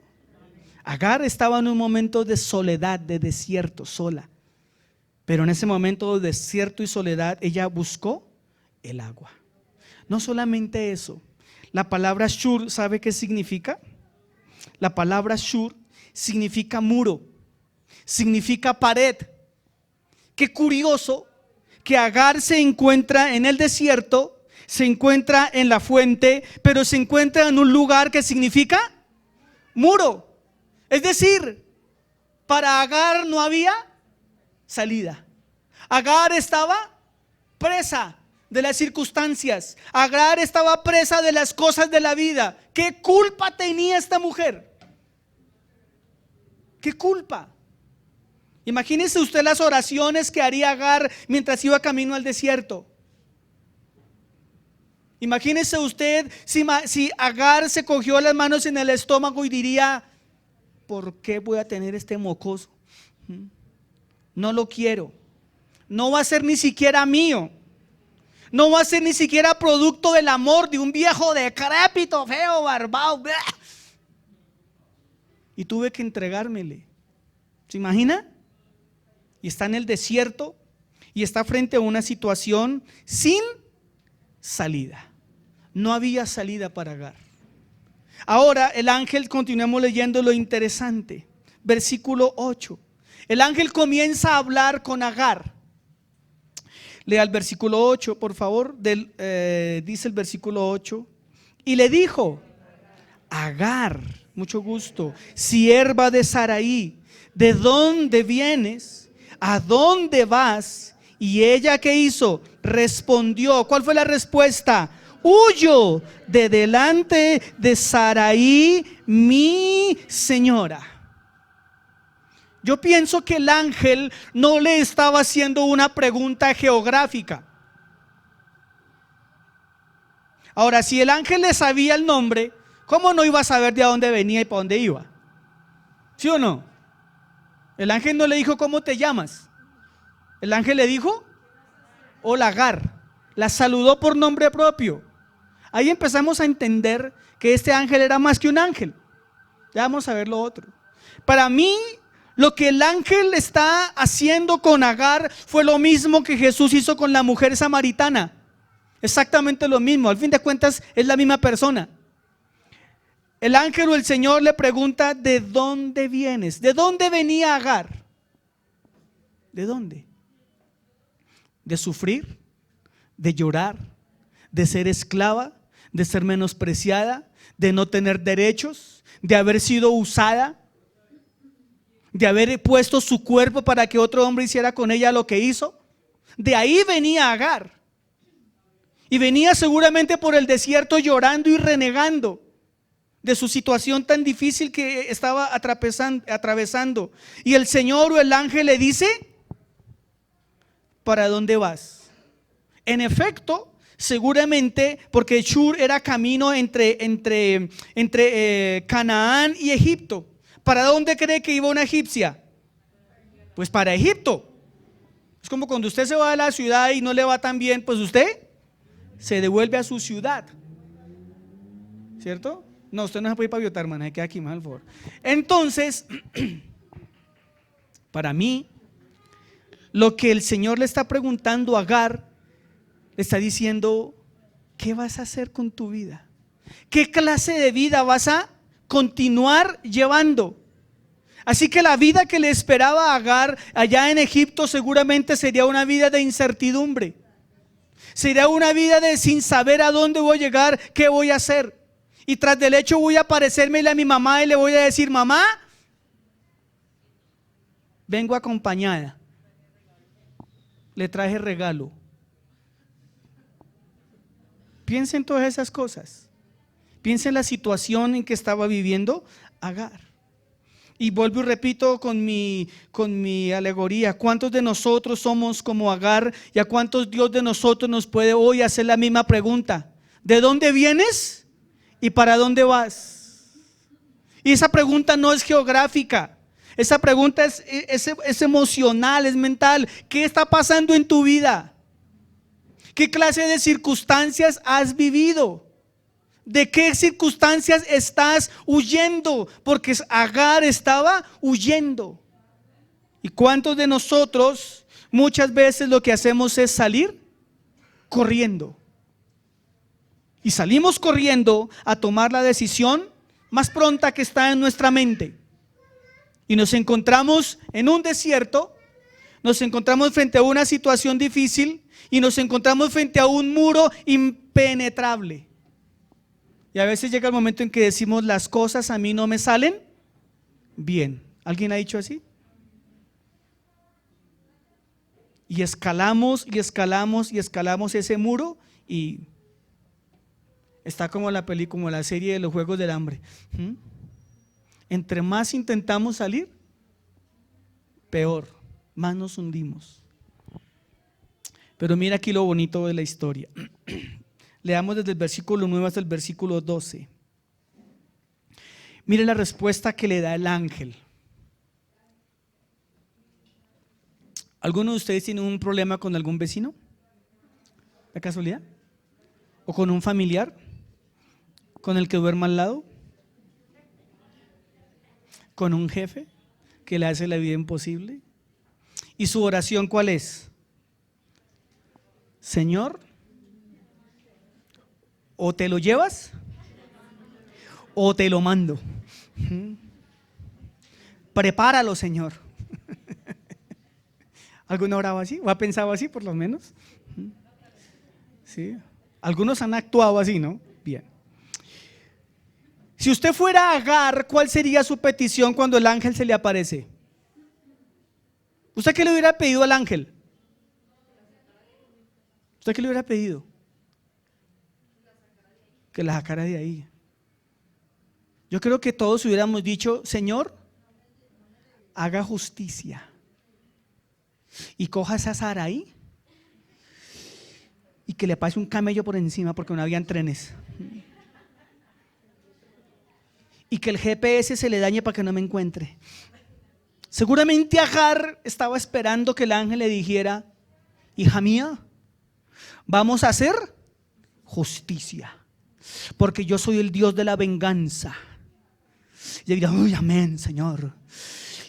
Agar estaba en un momento de soledad, de desierto, sola. Pero en ese momento de desierto y soledad, ella buscó el agua. No solamente eso, la palabra Shur, ¿sabe qué significa? La palabra Shur significa muro, significa pared. Qué curioso que Agar se encuentra en el desierto, se encuentra en la fuente, pero se encuentra en un lugar que significa muro. Es decir, para Agar no había salida. Agar estaba presa de las circunstancias. Agar estaba presa de las cosas de la vida. ¿Qué culpa tenía esta mujer? ¿Qué culpa? Imagínese usted las oraciones que haría Agar mientras iba camino al desierto. Imagínese usted si Agar se cogió las manos en el estómago y diría: ¿por qué voy a tener este mocoso? No lo quiero. No va a ser ni siquiera mío. No va a ser ni siquiera producto del amor de un viejo decrépito, feo, barbado. ¡Blah! Y tuve que entregármele. ¿Se imagina? Y está en el desierto y está frente a una situación sin salida. No había salida para Agar. Ahora el ángel, continuamos leyendo lo interesante. Versículo 8. El ángel comienza a hablar con Agar. Lea el versículo 8, por favor. Dice el versículo 8. Y le dijo: Agar, mucho gusto, sierva de Saraí, ¿de dónde vienes? ¿A dónde vas? Y ella, ¿qué hizo? Respondió. ¿Cuál fue la respuesta? Huyo de delante de Saraí, mi señora. Yo pienso que el ángel no le estaba haciendo una pregunta geográfica. Ahora, si el ángel le sabía el nombre, ¿cómo no iba a saber de dónde venía y para dónde iba? ¿Sí o no? El ángel no le dijo: ¿cómo te llamas? El ángel le dijo: hola, Agar. La saludó por nombre propio. Ahí empezamos a entender que este ángel era más que un ángel. Ya vamos a ver lo otro. Para mí, lo que el ángel está haciendo con Agar fue lo mismo que Jesús hizo con la mujer samaritana. Exactamente lo mismo. Al fin de cuentas es la misma persona. El ángel o el Señor le pregunta: ¿de dónde vienes? ¿De dónde venía Agar? ¿De dónde? ¿De sufrir? ¿De llorar? ¿De ser esclava? ¿De ser menospreciada? ¿De no tener derechos? ¿De haber sido usada? ¿De haber puesto su cuerpo para que otro hombre hiciera con ella lo que hizo? De ahí venía Agar. Y venía seguramente por el desierto llorando y renegando de su situación tan difícil que estaba atravesando. Y el Señor o el ángel le dice: ¿para dónde vas? En efecto, seguramente porque Shur era camino entre Canaán y Egipto. ¿Para dónde cree que iba una egipcia? Pues para Egipto. Es como cuando usted se va de la ciudad y no le va tan bien, pues usted se devuelve a su ciudad, ¿cierto? No, usted no se puede ir para Biotar, hermano, se queda aquí más al favor. Entonces, para mí, lo que el Señor le está preguntando a Agar, le está diciendo: ¿qué vas a hacer con tu vida? ¿Qué clase de vida vas a continuar llevando? Así que la vida que le esperaba a Agar allá en Egipto seguramente sería una vida de incertidumbre. Sería una vida de sin saber a dónde voy a llegar, qué voy a hacer. Y tras del hecho voy a aparecérmele a mi mamá y le voy a decir: mamá, vengo acompañada, le traje regalo. Piensa en todas esas cosas. Piensa en la situación en que estaba viviendo Agar. Y vuelvo y repito con mi alegoría: ¿cuántos de nosotros somos como Agar? ¿Y a cuántos Dios de nosotros nos puede hoy hacer la misma pregunta? ¿De dónde vienes y para dónde vas? Y esa pregunta no es geográfica. Esa pregunta es emocional, es mental. ¿Qué está pasando en tu vida? ¿Qué clase de circunstancias has vivido? ¿De qué circunstancias estás huyendo? Porque Agar estaba huyendo. ¿Y cuántos de nosotros muchas veces lo que hacemos es salir corriendo? Y salimos corriendo a tomar la decisión más pronta que está en nuestra mente. Y nos encontramos en un desierto, nos encontramos frente a una situación difícil y nos encontramos frente a un muro impenetrable. Y a veces llega el momento en que decimos: las cosas a mí no me salen Bien, ¿alguien ha dicho así? Y escalamos y escalamos y escalamos ese muro y está como la película, como la serie de los Juegos del Hambre. Entre más intentamos salir, peor, más nos hundimos. Pero mira aquí lo bonito de la historia. Leamos desde el versículo 9 hasta el versículo 12. Mire la respuesta que le da el ángel. ¿Alguno de ustedes tiene un problema con algún vecino? ¿De casualidad? ¿O con un familiar? ¿Con el que duerma al lado? ¿Con un jefe que le hace la vida imposible? ¿Y su oración cuál es? Señor, o te lo llevas o te lo mando. Prepáralo, Señor. ¿Alguno oraba así? ¿O ha pensado así por lo menos? ¿Sí? Algunos han actuado así, ¿no? Bien. Si usted fuera Agar, ¿cuál sería su petición cuando el ángel se le aparece? ¿Usted qué le hubiera pedido al ángel? ¿Usted qué le hubiera pedido? Que la sacara de ahí. Yo creo que todos hubiéramos dicho: Señor, haga justicia y coja esa Saraí y que le pase un camello por encima, porque no habían trenes, y que el GPS se le dañe para que no me encuentre. Seguramente Agar estaba esperando que el ángel le dijera: hija mía, vamos a hacer justicia, porque yo soy el Dios de la venganza. Y ella diría: uy, amén, Señor.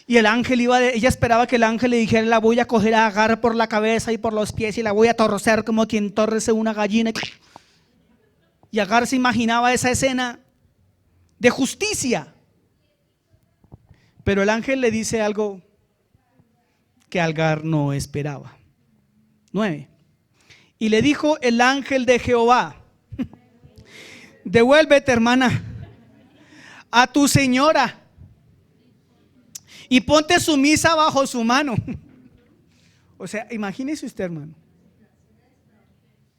Y el ángel ella esperaba que el ángel le dijera: la voy a coger a Agar por la cabeza y por los pies y la voy a torcer como quien torce una gallina. Y Agar se imaginaba esa escena de justicia. Pero el ángel le dice algo que Agar no esperaba. 9. Y le dijo el ángel de Jehová: devuélvete, hermana, a tu señora y ponte sumisa bajo su mano. O sea, imagínese usted, hermano,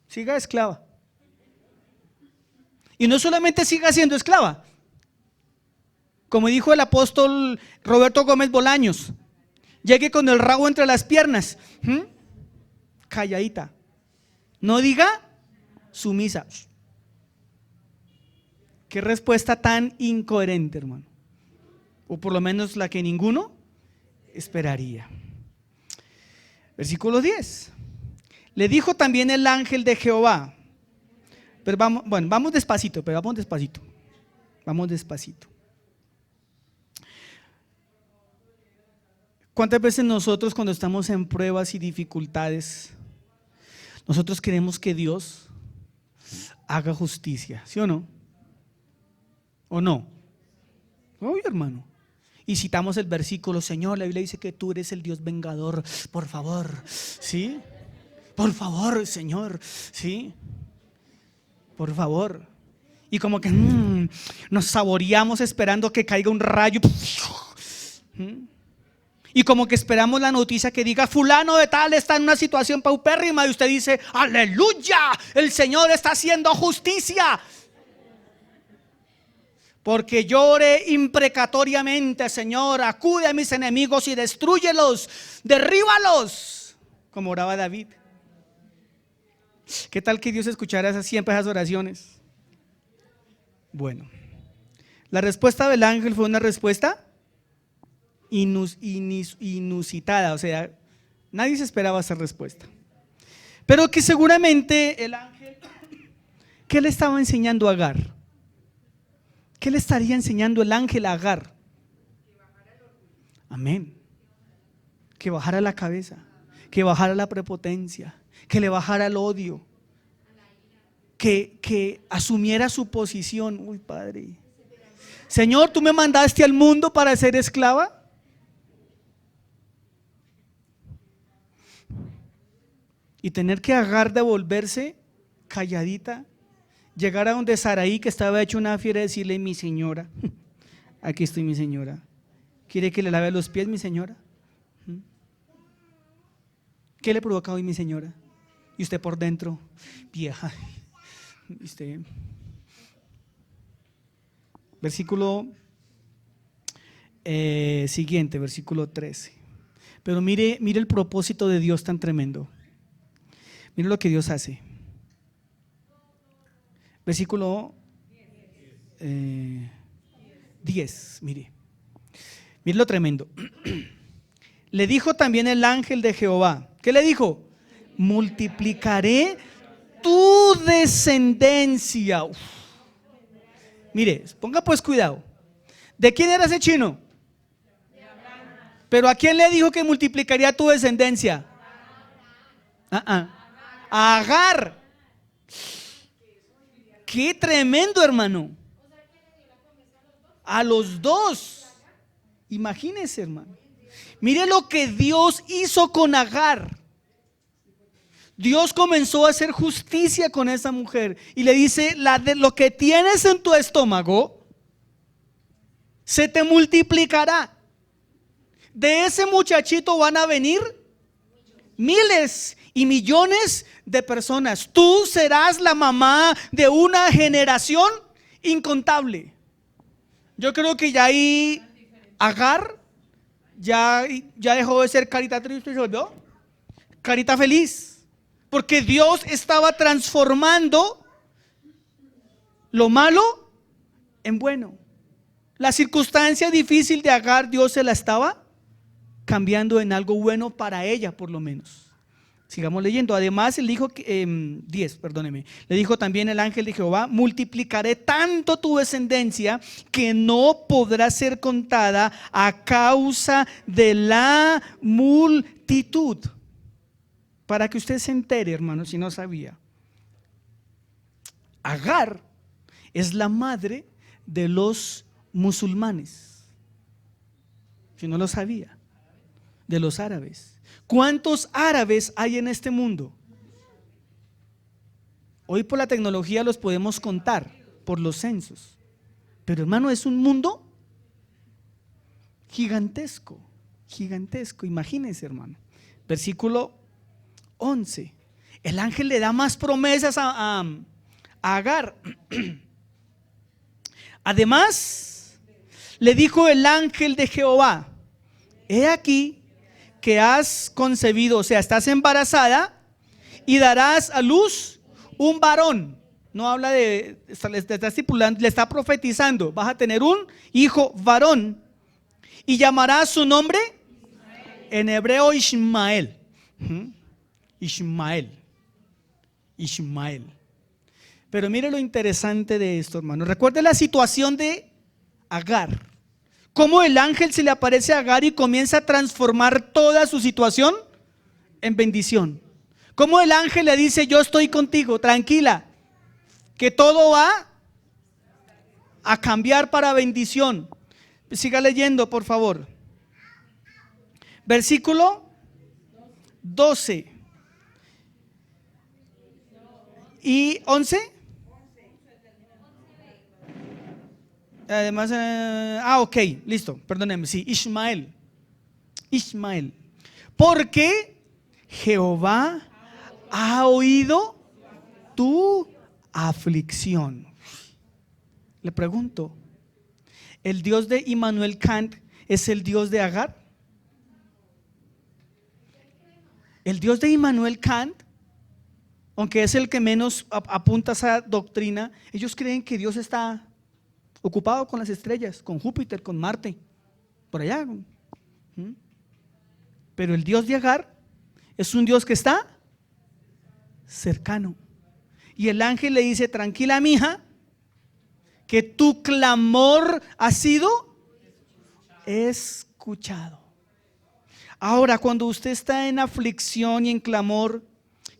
siga esclava. Y no solamente siga siendo esclava, como dijo el apóstol Roberto Gómez Bolaños, llegue con el rabo entre las piernas, calladita, no diga sumisa. Qué respuesta tan incoherente, hermano. O por lo menos la que ninguno esperaría. Versículo 10. Le dijo también el ángel de Jehová. Pero vamos despacito, Vamos despacito. ¿Cuántas veces nosotros, cuando estamos en pruebas y dificultades, nosotros queremos que Dios haga justicia? ¿Sí o no? ¿O no? Obvio, hermano. Y citamos el versículo: Señor, la Biblia dice que tú eres el Dios vengador, por favor. ¿Sí? Por favor, Señor. ¿Sí? Por favor. Y como que nos saboreamos esperando que caiga un rayo. Y como que esperamos la noticia que diga: fulano de tal está en una situación paupérrima, y usted dice: aleluya, el Señor está haciendo justicia. Porque llore imprecatoriamente: Señor, acude a mis enemigos y destrúyelos, derríbalos, como oraba David. ¿Qué tal que Dios escuchara siempre esas oraciones? Bueno, la respuesta del ángel fue una respuesta inusitada, o sea, nadie se esperaba esa respuesta. Pero que seguramente el ángel, ¿qué le estaba enseñando a Agar? ¿Qué le estaría enseñando el ángel a Agar? Amén. Que bajara la cabeza, que bajara la prepotencia, que le bajara el odio, que asumiera su posición. Uy, Padre. Señor, ¿tú me mandaste al mundo para ser esclava? Y tener que Agar devolverse calladita, llegar a donde Saraí, que estaba hecho una fiera, y decirle: mi señora, aquí estoy, mi señora, ¿Quiere que le lave los pies, mi señora? ¿Qué le provoca hoy, mi señora? Y usted por dentro, vieja. Usted. Versículo siguiente, versículo 13. Pero mire el propósito de Dios tan tremendo. Mire lo que Dios hace. Versículo 10, mire lo tremendo. Le dijo también el ángel de Jehová. ¿Qué le dijo? Multiplicaré tu descendencia. Uf. Mire, ponga pues cuidado. ¿De quién era ese chino? Pero ¿a quién le dijo que multiplicaría tu descendencia? A Agar. Qué tremendo, hermano. A los dos. Imagínense, hermano. Mire lo que Dios hizo con Agar. Dios comenzó a hacer justicia con esa mujer y le dice: lo que tienes en tu estómago se te multiplicará. De ese muchachito van a venir miles y millones de personas. Tú serás la mamá de una generación incontable. Yo creo que ya ahí Agar ya dejó de ser carita triste y se volvió carita feliz, porque Dios estaba transformando lo malo en bueno. La circunstancia difícil de Agar, Dios se la estaba cambiando en algo bueno para ella, por lo menos. Sigamos leyendo. Además, le dijo, 10, perdóneme. Le dijo también el ángel de Jehová: multiplicaré tanto tu descendencia que no podrá ser contada a causa de la multitud. Para que usted se entere, hermano, si no sabía. Agar es la madre de los musulmanes. Si no lo sabía. De los árabes. ¿Cuántos árabes hay en este mundo? Hoy por la tecnología los podemos contar por los censos. Pero hermano, es un mundo gigantesco, gigantesco. Imagínense, hermano. Versículo 11. El ángel le da más promesas a Agar. Además, le dijo el ángel de Jehová: he aquí que has concebido, o sea, estás embarazada y darás a luz un varón. No habla le está estipulando, le está profetizando: vas a tener un hijo varón y llamarás su nombre en hebreo Ismael. Ismael. Pero mire lo interesante de esto, hermano. Recuerde la situación de Agar. Cómo el ángel se le aparece a Agar y comienza a transformar toda su situación en bendición. Cómo el ángel le dice: yo estoy contigo, tranquila, que todo va a cambiar para bendición. Siga leyendo, por favor. Versículo 12 y 11. Además, ok, listo, perdónenme, sí, Ismael. Porque Jehová ha oído tu aflicción. Le pregunto, ¿el Dios de Immanuel Kant es el Dios de Agar? El Dios de Immanuel Kant, aunque es el que menos apunta a esa doctrina, ellos creen que Dios está ocupado con las estrellas, con Júpiter, con Marte, por allá. Pero el Dios de Agar es un Dios que está cercano. Y el ángel le dice: tranquila, mija, que tu clamor ha sido escuchado. Ahora, cuando usted está en aflicción y en clamor,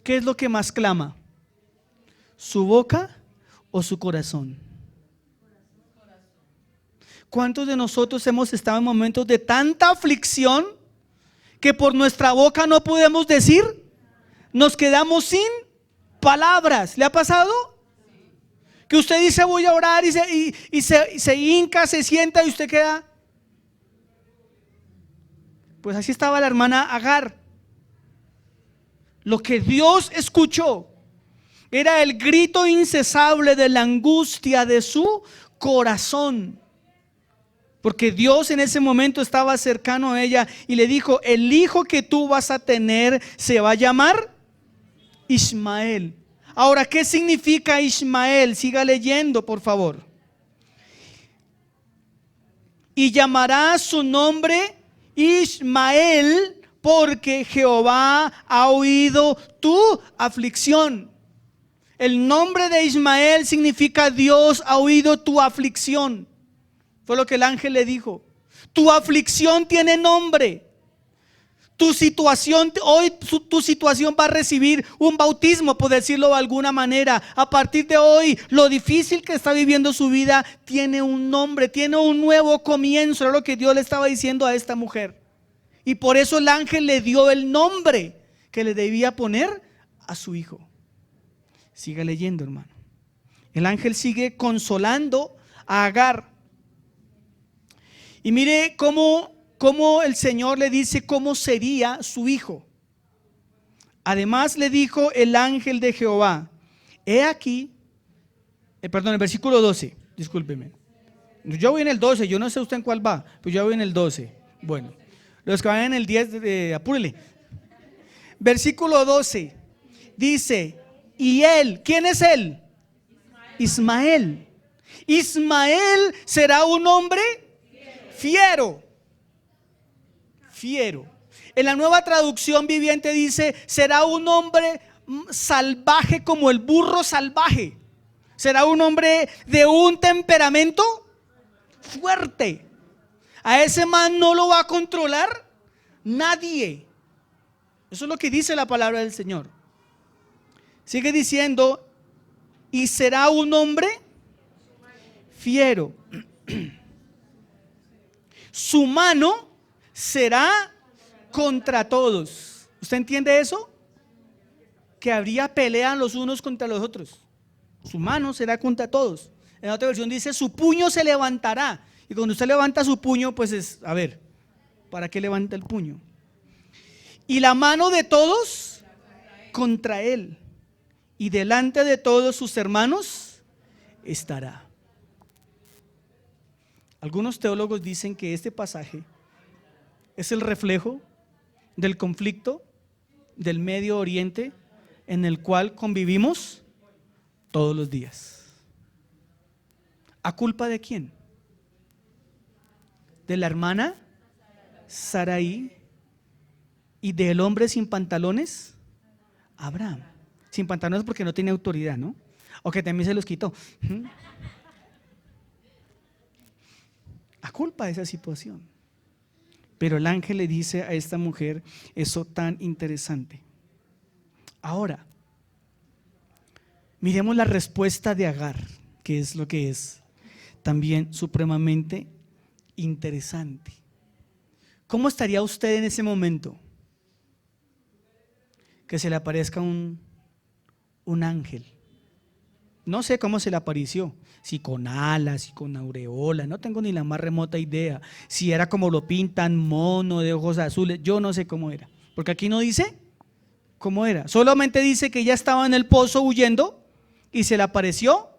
¿qué es lo que más clama? ¿Su boca o su corazón? ¿Cuántos de nosotros hemos estado en momentos de tanta aflicción que por nuestra boca no podemos decir? Nos quedamos sin palabras. ¿Le ha pasado? Que usted dice: voy a orar y se hinca, se sienta y usted queda. Pues así estaba la hermana Agar. Lo que Dios escuchó era el grito incesable de la angustia de su corazón. Porque Dios en ese momento estaba cercano a ella y le dijo: el hijo que tú vas a tener se va a llamar Ismael. Ahora, ¿qué significa Ismael? Siga leyendo, por favor. Y llamará su nombre Ismael, porque Jehová ha oído tu aflicción. El nombre de Ismael significa Dios ha oído tu aflicción. Fue lo que el ángel le dijo. Tu aflicción tiene nombre. Tu situación, hoy tu situación va a recibir un bautismo, por decirlo de alguna manera. A partir de hoy, lo difícil que está viviendo su vida tiene un nombre, tiene un nuevo comienzo. Era lo que Dios le estaba diciendo a esta mujer. Y por eso el ángel le dio el nombre que le debía poner a su hijo. Siga leyendo, hermano. El ángel sigue consolando a Agar. Y mire cómo el Señor le dice cómo sería su hijo. Además le dijo el ángel de Jehová: he aquí, el versículo 12, discúlpeme. Yo voy en el 12, yo no sé usted en cuál va, pues yo voy en el 12. Bueno, los que van en el 10, apúrele. Versículo 12 dice: y él, ¿quién es él? Ismael. Ismael será un hombre fiero. Fiero. En la Nueva Traducción Viviente dice: será un hombre salvaje como el burro salvaje. Será un hombre de un temperamento fuerte. A ese man no lo va a controlar nadie. Eso es lo que dice la palabra del Señor. Sigue diciendo: y será un hombre fiero. Su mano será contra todos. ¿Usted entiende eso? Que habría pelea los unos contra los otros. Su mano será contra todos. En otra versión dice: su puño se levantará. Y cuando usted levanta su puño, pues es, a ver, ¿para qué levanta el puño? Y la mano de todos contra él. Y delante de todos sus hermanos estará. Algunos teólogos dicen que este pasaje es el reflejo del conflicto del Medio Oriente en el cual convivimos todos los días. ¿A culpa de quién? De la hermana Sarai y del hombre sin pantalones, Abraham. Sin pantalones porque no tiene autoridad, ¿no? O que también se los quitó. A culpa de esa situación. Pero el ángel le dice a esta mujer eso tan interesante. Ahora, miremos la respuesta de Agar, que es lo que es también supremamente interesante. ¿Cómo estaría usted en ese momento? Que se le aparezca un ángel. No sé cómo se le apareció, si con alas, si con aureola, no tengo ni la más remota idea. Si era como lo pintan, mono de ojos azules, yo no sé cómo era. Porque aquí no dice cómo era, solamente dice que ella estaba en el pozo huyendo y se le apareció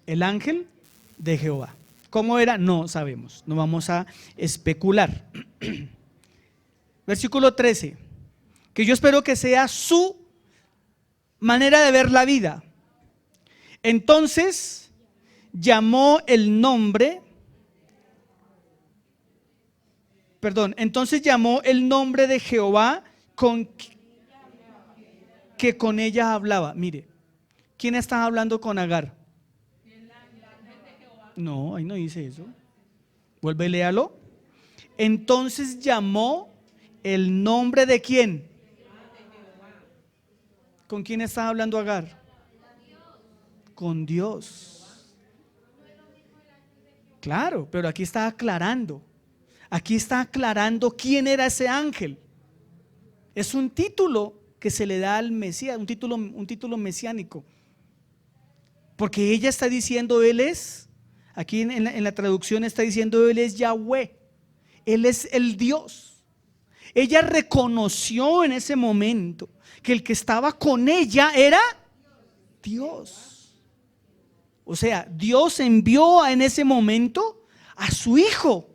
el ángel de Jehová. ¿Cómo era? No sabemos, no vamos a especular. Versículo 13, que yo espero que sea su manera de ver la vida. Entonces llamó el nombre de Jehová que con ella hablaba. Mire, ¿quién está hablando con Agar? No, ahí no dice eso. Vuelve y léalo. Entonces llamó el nombre de quién. ¿Con quién está hablando Agar? Con Dios. Claro, pero aquí está aclarando. Aquí está aclarando quién era ese ángel. Es un título que se le da al Mesías, un título mesiánico. Porque ella está diciendo, él es, aquí en la traducción está diciendo, él es Yahweh. Él es el Dios. Ella reconoció en ese momento que el que estaba con ella era Dios. O sea, Dios envió en ese momento a su hijo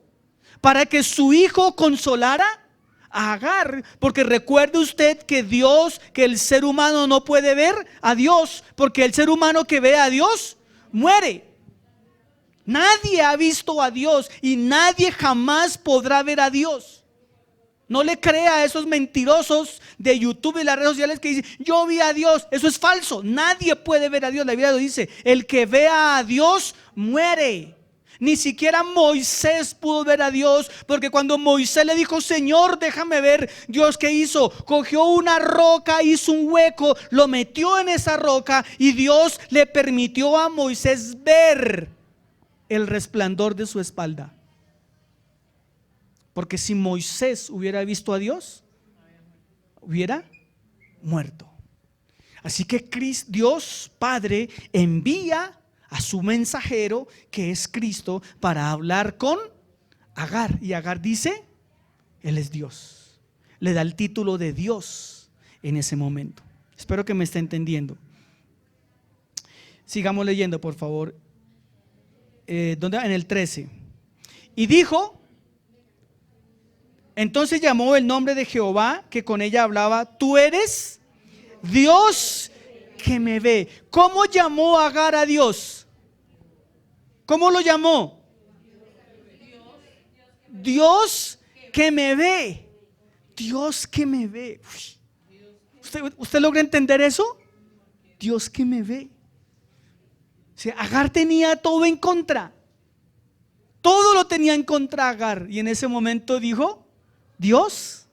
para que su hijo consolara a Agar, porque recuerde usted que Dios, que el ser humano no puede ver a Dios, porque el ser humano que ve a Dios muere. Nadie ha visto a Dios y nadie jamás podrá ver a Dios. No le crea a esos mentirosos de YouTube y las redes sociales que dicen yo vi a Dios. Eso es falso. Nadie puede ver a Dios. La Biblia lo dice, el que vea a Dios muere. Ni siquiera Moisés pudo ver a Dios, porque cuando Moisés le dijo Señor déjame ver, Dios ¿qué hizo? Cogió una roca, hizo un hueco, lo metió en esa roca y Dios le permitió a Moisés ver el resplandor de su espalda. Porque si Moisés hubiera visto a Dios, hubiera muerto. Así que Dios Padre envía a su mensajero, que es Cristo, para hablar con Agar. Y Agar dice, Él es Dios. Le da el título de Dios en ese momento. Espero que me esté entendiendo. Sigamos leyendo, por favor. ¿Dónde? En el 13. Y dijo, entonces llamó el nombre de Jehová que con ella hablaba, tú eres Dios que me ve. ¿Cómo llamó Agar a Dios? ¿Cómo lo llamó? Dios que me ve. Dios que me ve. ¿Usted logra entender eso? Dios que me ve. O sea, Agar tenía todo en contra. Todo lo tenía en contra Agar. Y en ese momento dijo, Dios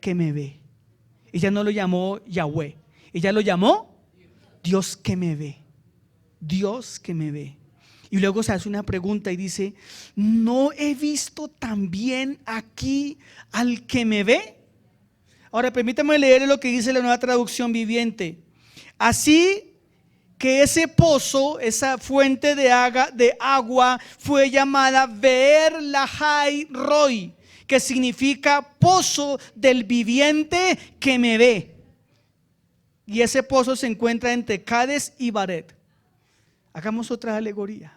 que me ve. Ella no lo llamó Yahweh. Ella lo llamó Dios que me ve. Dios que me ve. Y luego se hace una pregunta y dice, ¿no he visto también aquí al que me ve? Ahora permítame leer lo que dice la Nueva Traducción Viviente. Así que ese pozo, esa fuente de agua fue llamada Beer Lahai Roi, que significa pozo del viviente que me ve. Y ese pozo se encuentra entre Cades y Baret. Hagamos otra alegoría.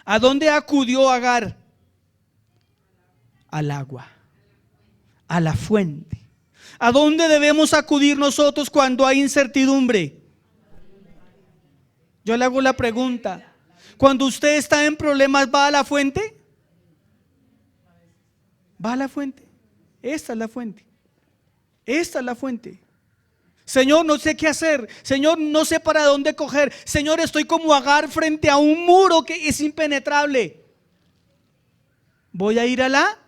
¿A dónde acudió Agar? Al agua, a la fuente. ¿A dónde debemos acudir nosotros cuando hay incertidumbre? Yo le hago la pregunta, cuando usted está en problemas, ¿va a la fuente? ¿Va a la fuente? Esta es la fuente. Esta es la fuente. Señor, no sé qué hacer. Señor, no sé para dónde coger. Señor, estoy como Agar frente a un muro que es impenetrable. Voy a ir a la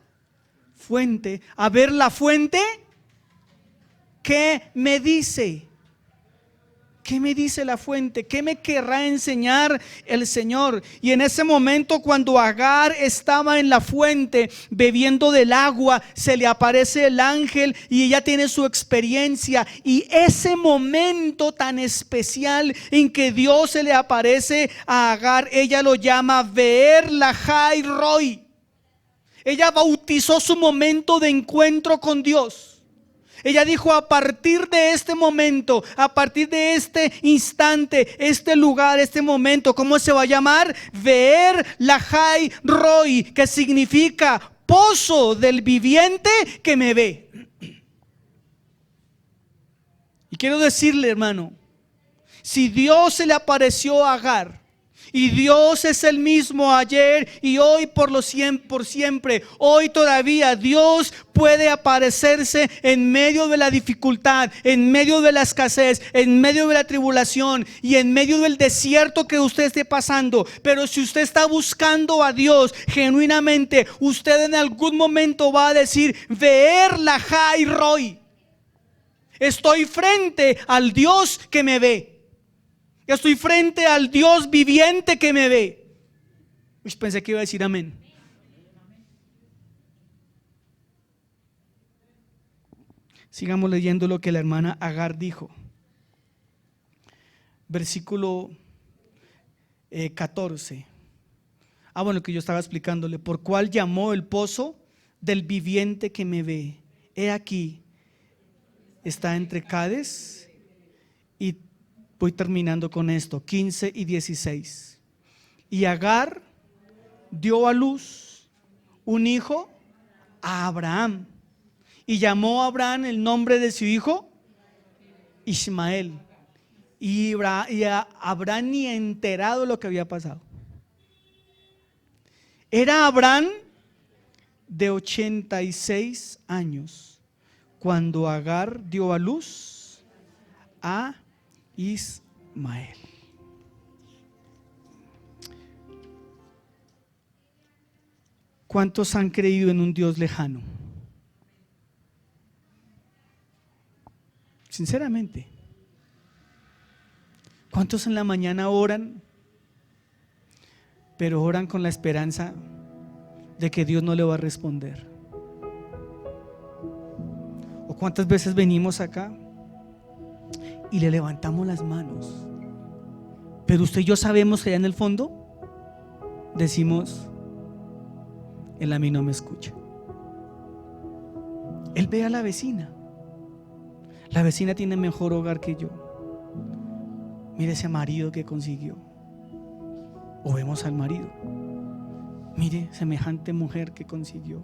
fuente, a ver la fuente. ¿Qué me dice? ¿Qué me dice la fuente? ¿Qué me querrá enseñar el Señor? Y en ese momento, cuando Agar estaba en la fuente bebiendo del agua, se le aparece el ángel y ella tiene su experiencia. Y ese momento tan especial en que Dios se le aparece a Agar, ella lo llama Beer Lahai Roi. Ella bautizó su momento de encuentro con Dios. Ella dijo, a partir de este momento, a partir de este instante, este lugar, este momento, ¿cómo se va a llamar? Beer Lahai Roi, que significa pozo del viviente que me ve. Y quiero decirle, hermano, si Dios se le apareció a Agar, y Dios es el mismo ayer y hoy por siempre. Hoy todavía Dios puede aparecerse en medio de la dificultad, en medio de la escasez, en medio de la tribulación y en medio del desierto que usted esté pasando. Pero si usted está buscando a Dios genuinamente, usted en algún momento va a decir, Beer Lahai Roi. Estoy frente al Dios que me ve. Estoy frente al Dios viviente que me ve. Pensé que iba a decir amén. Sigamos leyendo lo que la hermana Agar dijo. Versículo 14. Bueno, que yo estaba explicándole. ¿Por cuál llamó el pozo del viviente que me ve. He aquí, está entre Cades y voy terminando con esto, 15 y 16. Y Agar dio a luz un hijo a Abraham y llamó a Abraham el nombre de su hijo Ismael. Y Abraham ni enterado de lo que había pasado. Era Abraham de 86 años cuando Agar dio a luz a Ismael. ¿Cuántos han creído en un Dios lejano? Sinceramente. ¿Cuántos en la mañana oran, pero oran con la esperanza de que Dios no le va a responder? ¿O cuántas veces venimos acá y le levantamos las manos, pero usted y yo sabemos que allá en el fondo decimos: Él a mí no me escucha? Él ve a la vecina. La vecina tiene mejor hogar que yo. Mire ese marido que consiguió. O vemos al marido: mire semejante mujer que consiguió.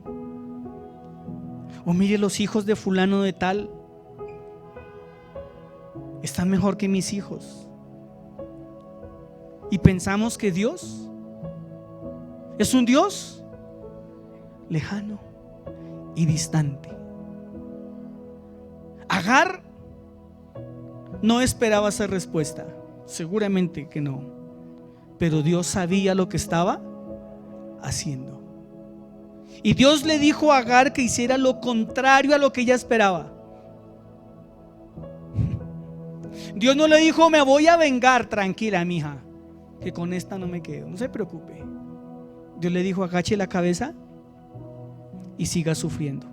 O mire los hijos de fulano de tal, están mejor que mis hijos. Y pensamos que Dios es un Dios lejano y distante. Agar no esperaba esa respuesta, seguramente que no, pero Dios sabía lo que estaba haciendo. Y Dios le dijo a Agar que hiciera lo contrario a lo que ella esperaba. Dios no le dijo: me voy a vengar, tranquila mija, que con esta no me quedo, no se preocupe. Dios le dijo: agache la cabeza y siga sufriendo.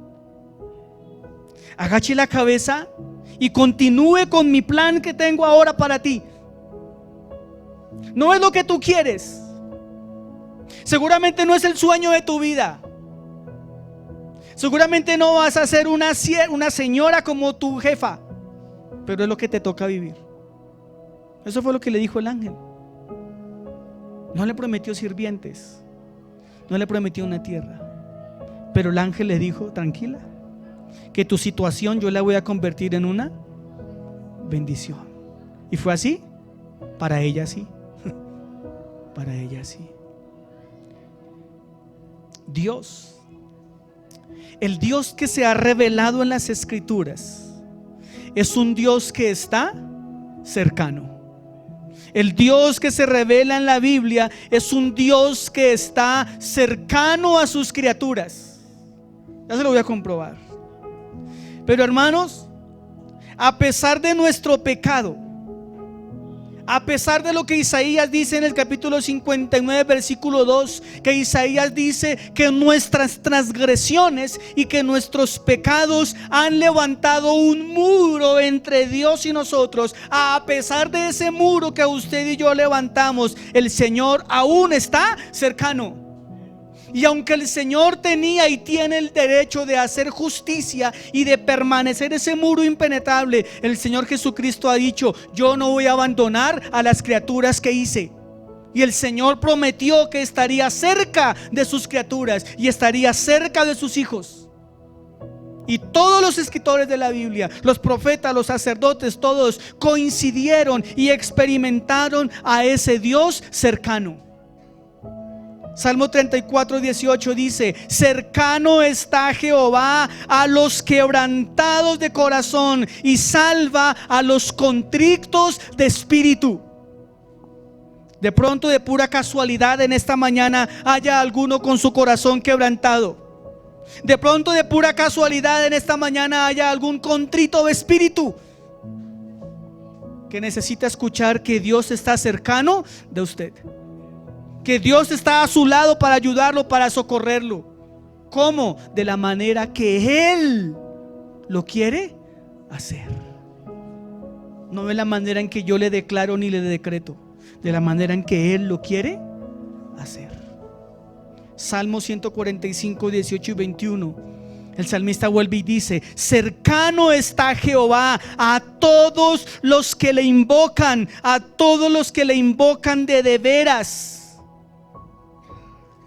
Agache la cabeza y continúe con mi plan que tengo ahora para ti. No es lo que tú quieres, seguramente no es el sueño de tu vida, seguramente no vas a ser una señora como tu jefa, pero es lo que te toca vivir. Eso fue lo que le dijo el ángel. No le prometió sirvientes, no le prometió una tierra, pero el ángel le dijo: tranquila, que tu situación yo la voy a convertir en una bendición. Y fue así. Para ella sí. Para ella sí. Dios, el Dios que se ha revelado en las Escrituras, es un Dios que está cercano. El Dios que se revela en la Biblia es un Dios que está cercano a sus criaturas. Ya se lo voy a comprobar. Pero hermanos, a pesar de nuestro pecado, a pesar de lo que Isaías dice en el capítulo 59 versículo 2, que Isaías dice que nuestras transgresiones y que nuestros pecados han levantado un muro entre Dios y nosotros, a pesar de ese muro que usted y yo levantamos, el Señor aún está cercano. Y aunque el Señor tenía y tiene el derecho de hacer justicia y de permanecer ese muro impenetrable, el Señor Jesucristo ha dicho: yo no voy a abandonar a las criaturas que hice. Y el Señor prometió que estaría cerca de sus criaturas y estaría cerca de sus hijos. Y todos los escritores de la Biblia, los profetas, los sacerdotes, todos coincidieron y experimentaron a ese Dios cercano. Salmo 34:18 dice: cercano está Jehová a los quebrantados de corazón y salva a los contritos de espíritu. De pronto, de pura casualidad, en esta mañana haya alguno con su corazón quebrantado. De pronto, de pura casualidad, en esta mañana haya algún contrito de espíritu que necesita escuchar que Dios está cercano de usted, que Dios está a su lado para ayudarlo, para socorrerlo. ¿Cómo? De la manera que Él lo quiere hacer. No de la manera en que yo le declaro ni le decreto, de la manera en que Él lo quiere hacer. Salmo 145, 18 y 21. El salmista vuelve y dice: cercano está Jehová a todos los que le invocan, a todos los que le invocan de veras.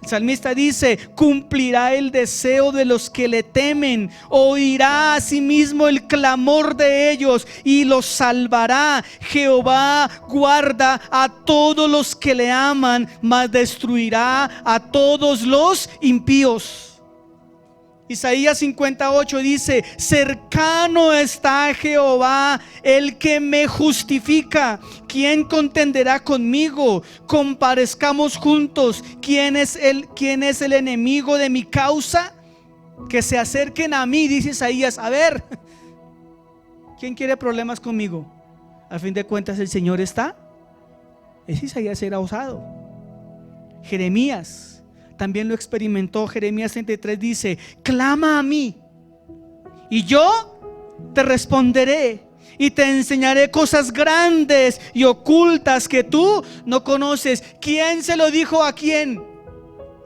El salmista dice: cumplirá el deseo de los que le temen, oirá asimismo el clamor de ellos y los salvará. Jehová guarda a todos los que le aman, mas destruirá a todos los impíos. Isaías 58 dice: cercano está Jehová, el que me justifica. ¿Quién contenderá conmigo? Comparezcamos juntos. ¿Quién es el enemigo de mi causa? Que se acerquen a mí, dice Isaías. A ver, ¿quién quiere problemas conmigo? A fin de cuentas el Señor está. Ese Isaías era osado. Jeremías también lo experimentó. Jeremías 33 dice: clama a mí y yo te responderé y te enseñaré cosas grandes y ocultas que tú no conoces. ¿Quién se lo dijo a quién?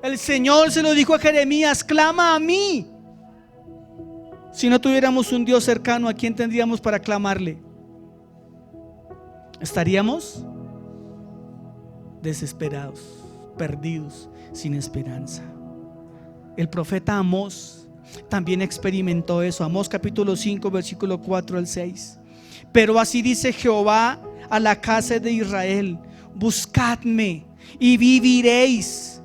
El Señor se lo dijo a Jeremías: clama a mí. Si no tuviéramos un Dios cercano, ¿a quién tendríamos para clamarle? Estaríamos desesperados, perdidos, sin esperanza. El profeta Amós también experimentó eso. Amós capítulo 5 versículo 4 al 6. Pero así dice Jehová a la casa de Israel: buscadme y viviréis,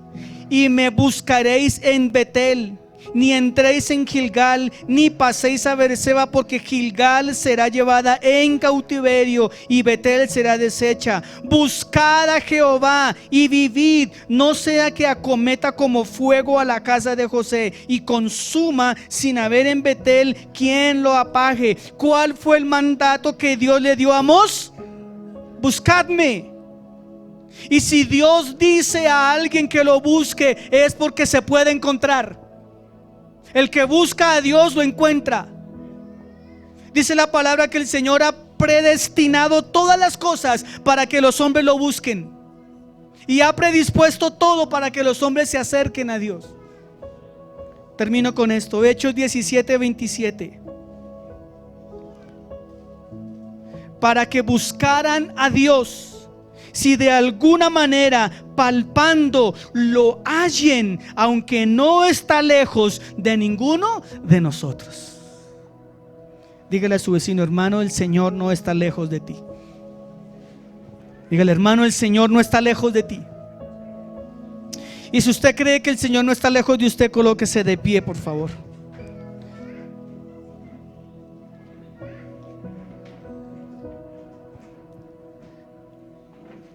y me buscaréis en Betel. Ni entréis en Gilgal, ni paséis a Beerseba, porque Gilgal será llevada en cautiverio y Betel será deshecha. Buscad a Jehová y vivid, no sea que acometa como fuego a la casa de José y consuma sin haber en Betel quien lo apague. ¿Cuál fue el mandato que Dios le dio a Amós? Buscadme. Y si Dios dice a alguien que lo busque, es porque se puede encontrar. El que busca a Dios lo encuentra. Dice la palabra que el Señor ha predestinado todas las cosas para que los hombres lo busquen, y ha predispuesto todo para que los hombres se acerquen a Dios. Termino con esto. Hechos 17, 27. Para que buscaran a Dios, si de alguna manera palpando lo hallen, aunque no está lejos de ninguno de nosotros. Dígale a su vecino: hermano, el Señor no está lejos de ti. Dígale: hermano, el Señor no está lejos de ti. Y si usted cree que el Señor no está lejos de usted, colóquese de pie, por favor.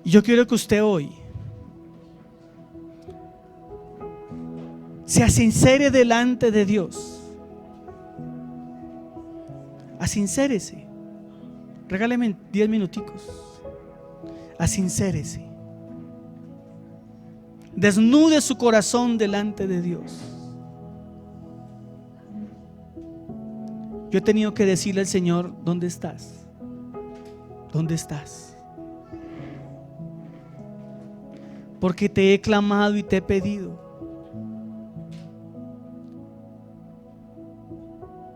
Yo quiero que usted hoy se asincere delante de Dios. Asincérese. Regáleme 10 minuticos. Asincérese. Desnude su corazón delante de Dios. Yo he tenido que decirle al Señor: ¿dónde estás? ¿Dónde estás? Porque te he clamado y te he pedido.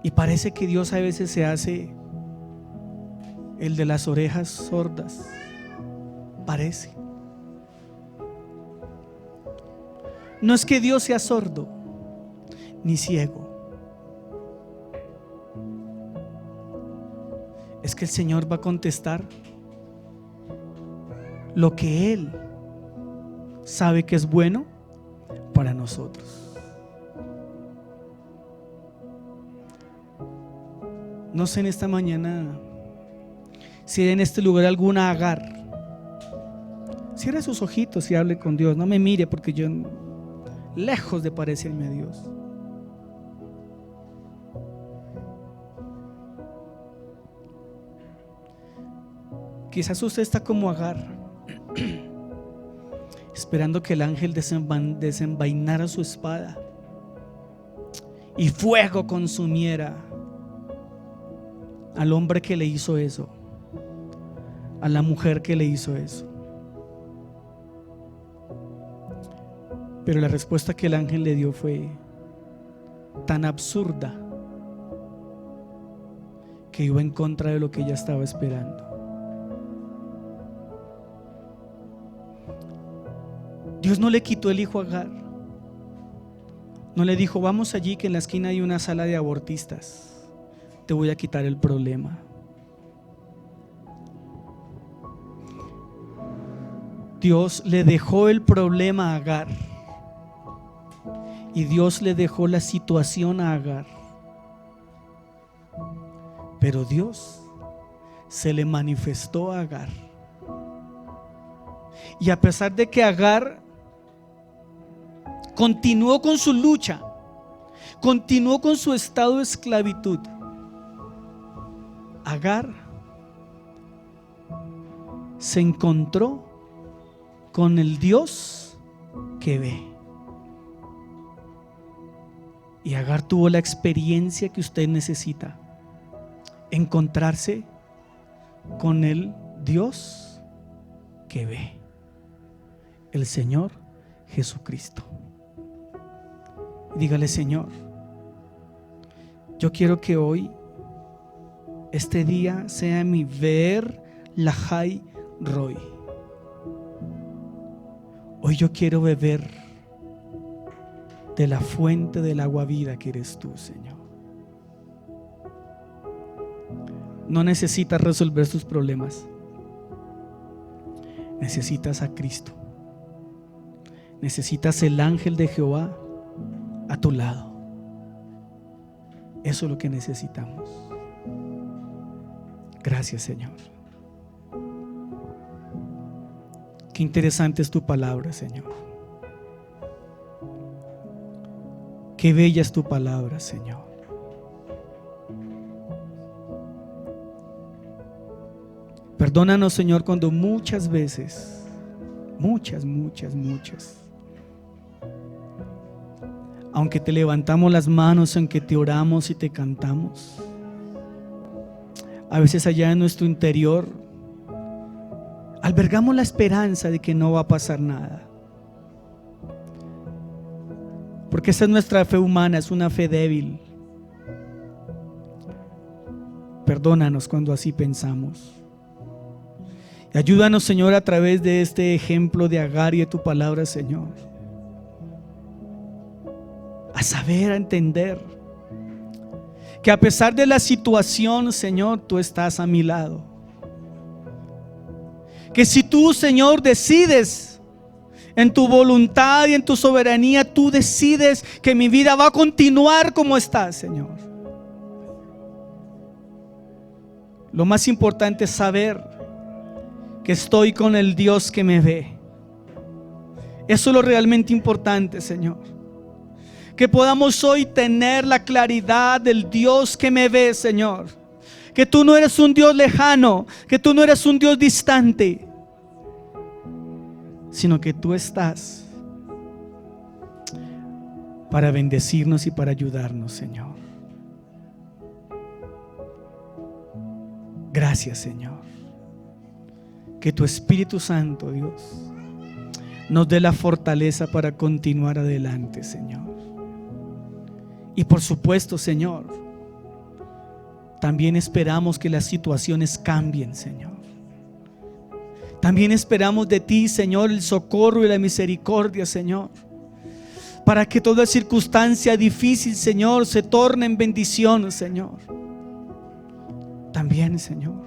Y parece que Dios a veces se hace el de las orejas sordas. Parece. No es que Dios sea sordo ni ciego. Es que el Señor va a contestar lo que Él sabe que es bueno para nosotros. No sé en esta mañana si hay en este lugar alguna Agar. Cierre sus ojitos y hable con Dios. No me mire, porque yo lejos de parecerme a Dios. Quizás usted está como Agar, esperando que el ángel desenvainara su espada y fuego consumiera al hombre que le hizo eso, a la mujer que le hizo eso. Pero la respuesta que el ángel le dio fue tan absurda que iba en contra de lo que ella estaba esperando. Dios no le quitó el hijo a Agar. No le dijo: vamos allí que en la esquina hay una sala de abortistas, te voy a quitar el problema. Dios le dejó el problema a Agar y Dios le dejó la situación a Agar. Pero Dios se le manifestó a Agar. Y a pesar de que Agar continuó con su lucha, continuó con su estado de esclavitud, Agar se encontró con el Dios que ve. Y Agar tuvo la experiencia que usted necesita: encontrarse con el Dios que ve, el Señor Jesucristo. Dígale: Señor, yo quiero que hoy, este día, sea mi Ver Lahai Roi. Hoy yo quiero beber de la fuente del agua vida que eres tú, Señor. No necesitas resolver tus problemas, necesitas a Cristo. Necesitas el ángel de Jehová a tu lado. Eso es lo que necesitamos. Gracias, Señor. Qué interesante es tu palabra, Señor. Qué bella es tu palabra, Señor. Perdónanos, Señor, cuando muchas veces, muchas, aunque te levantamos las manos, aunque te oramos y te cantamos, a veces allá en nuestro interior albergamos la esperanza de que no va a pasar nada, porque esa es nuestra fe humana, es una fe débil. Perdónanos cuando así pensamos. Y ayúdanos, Señor, a través de este ejemplo de Agar y de tu palabra, Señor, a saber, a entender que a pesar de la situación, Señor, tú estás a mi lado. Que si tú, Señor, decides en tu voluntad y en tu soberanía, tú decides que mi vida va a continuar como está, Señor. Lo más importante es saber que estoy con el Dios que me ve. Eso es lo realmente importante, Señor. Que podamos hoy tener la claridad del Dios que me ve, Señor. Que tú no eres un Dios lejano, que tú no eres un Dios distante, sino que tú estás para bendecirnos y para ayudarnos, Señor. Gracias, Señor. Que tu Espíritu Santo, Dios, nos dé la fortaleza para continuar adelante, Señor. Y por supuesto, Señor, también esperamos que las situaciones cambien, Señor. También esperamos de ti, Señor, el socorro y la misericordia, Señor, para que toda circunstancia difícil, Señor, se torne en bendición, Señor. También, Señor,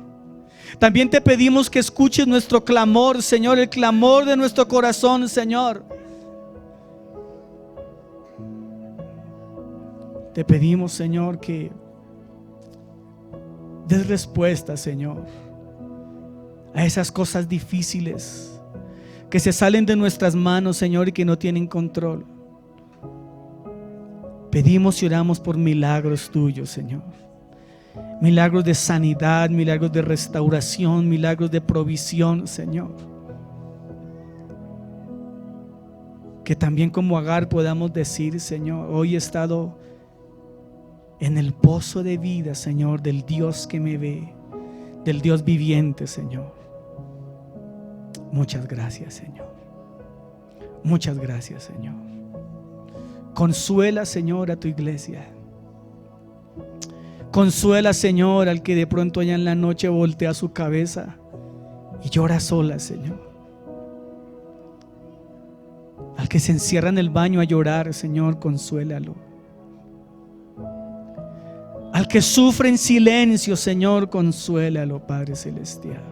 también te pedimos que escuches nuestro clamor, Señor, el clamor de nuestro corazón, Señor. Te pedimos, Señor, que des respuesta, Señor, a esas cosas difíciles que se salen de nuestras manos, Señor, y que no tienen control. Pedimos y oramos por milagros tuyos, Señor. Milagros de sanidad, milagros de restauración, milagros de provisión, Señor. Que también como Agar podamos decir, Señor, hoy he estado en el pozo de vida, Señor, del Dios que me ve, del Dios viviente, Señor. Muchas gracias, Señor. Muchas gracias, Señor. Consuela, Señor, a tu iglesia. Consuela, Señor, al que de pronto allá en la noche voltea su cabeza y llora sola, Señor. Al que se encierra en el baño a llorar, Señor, consuélalo. Al que sufre en silencio, Señor, consuélalo, Padre Celestial.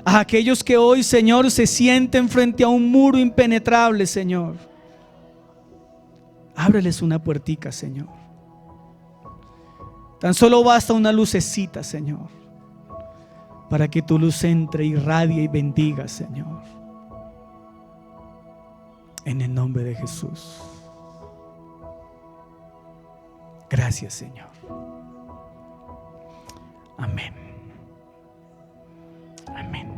A aquellos que hoy, Señor, se sienten frente a un muro impenetrable, Señor, ábreles una puertica, Señor. Tan solo basta una lucecita, Señor, para que tu luz entre, irradie y bendiga, Señor. En el nombre de Jesús. Gracias, Señor. Amén. Amén.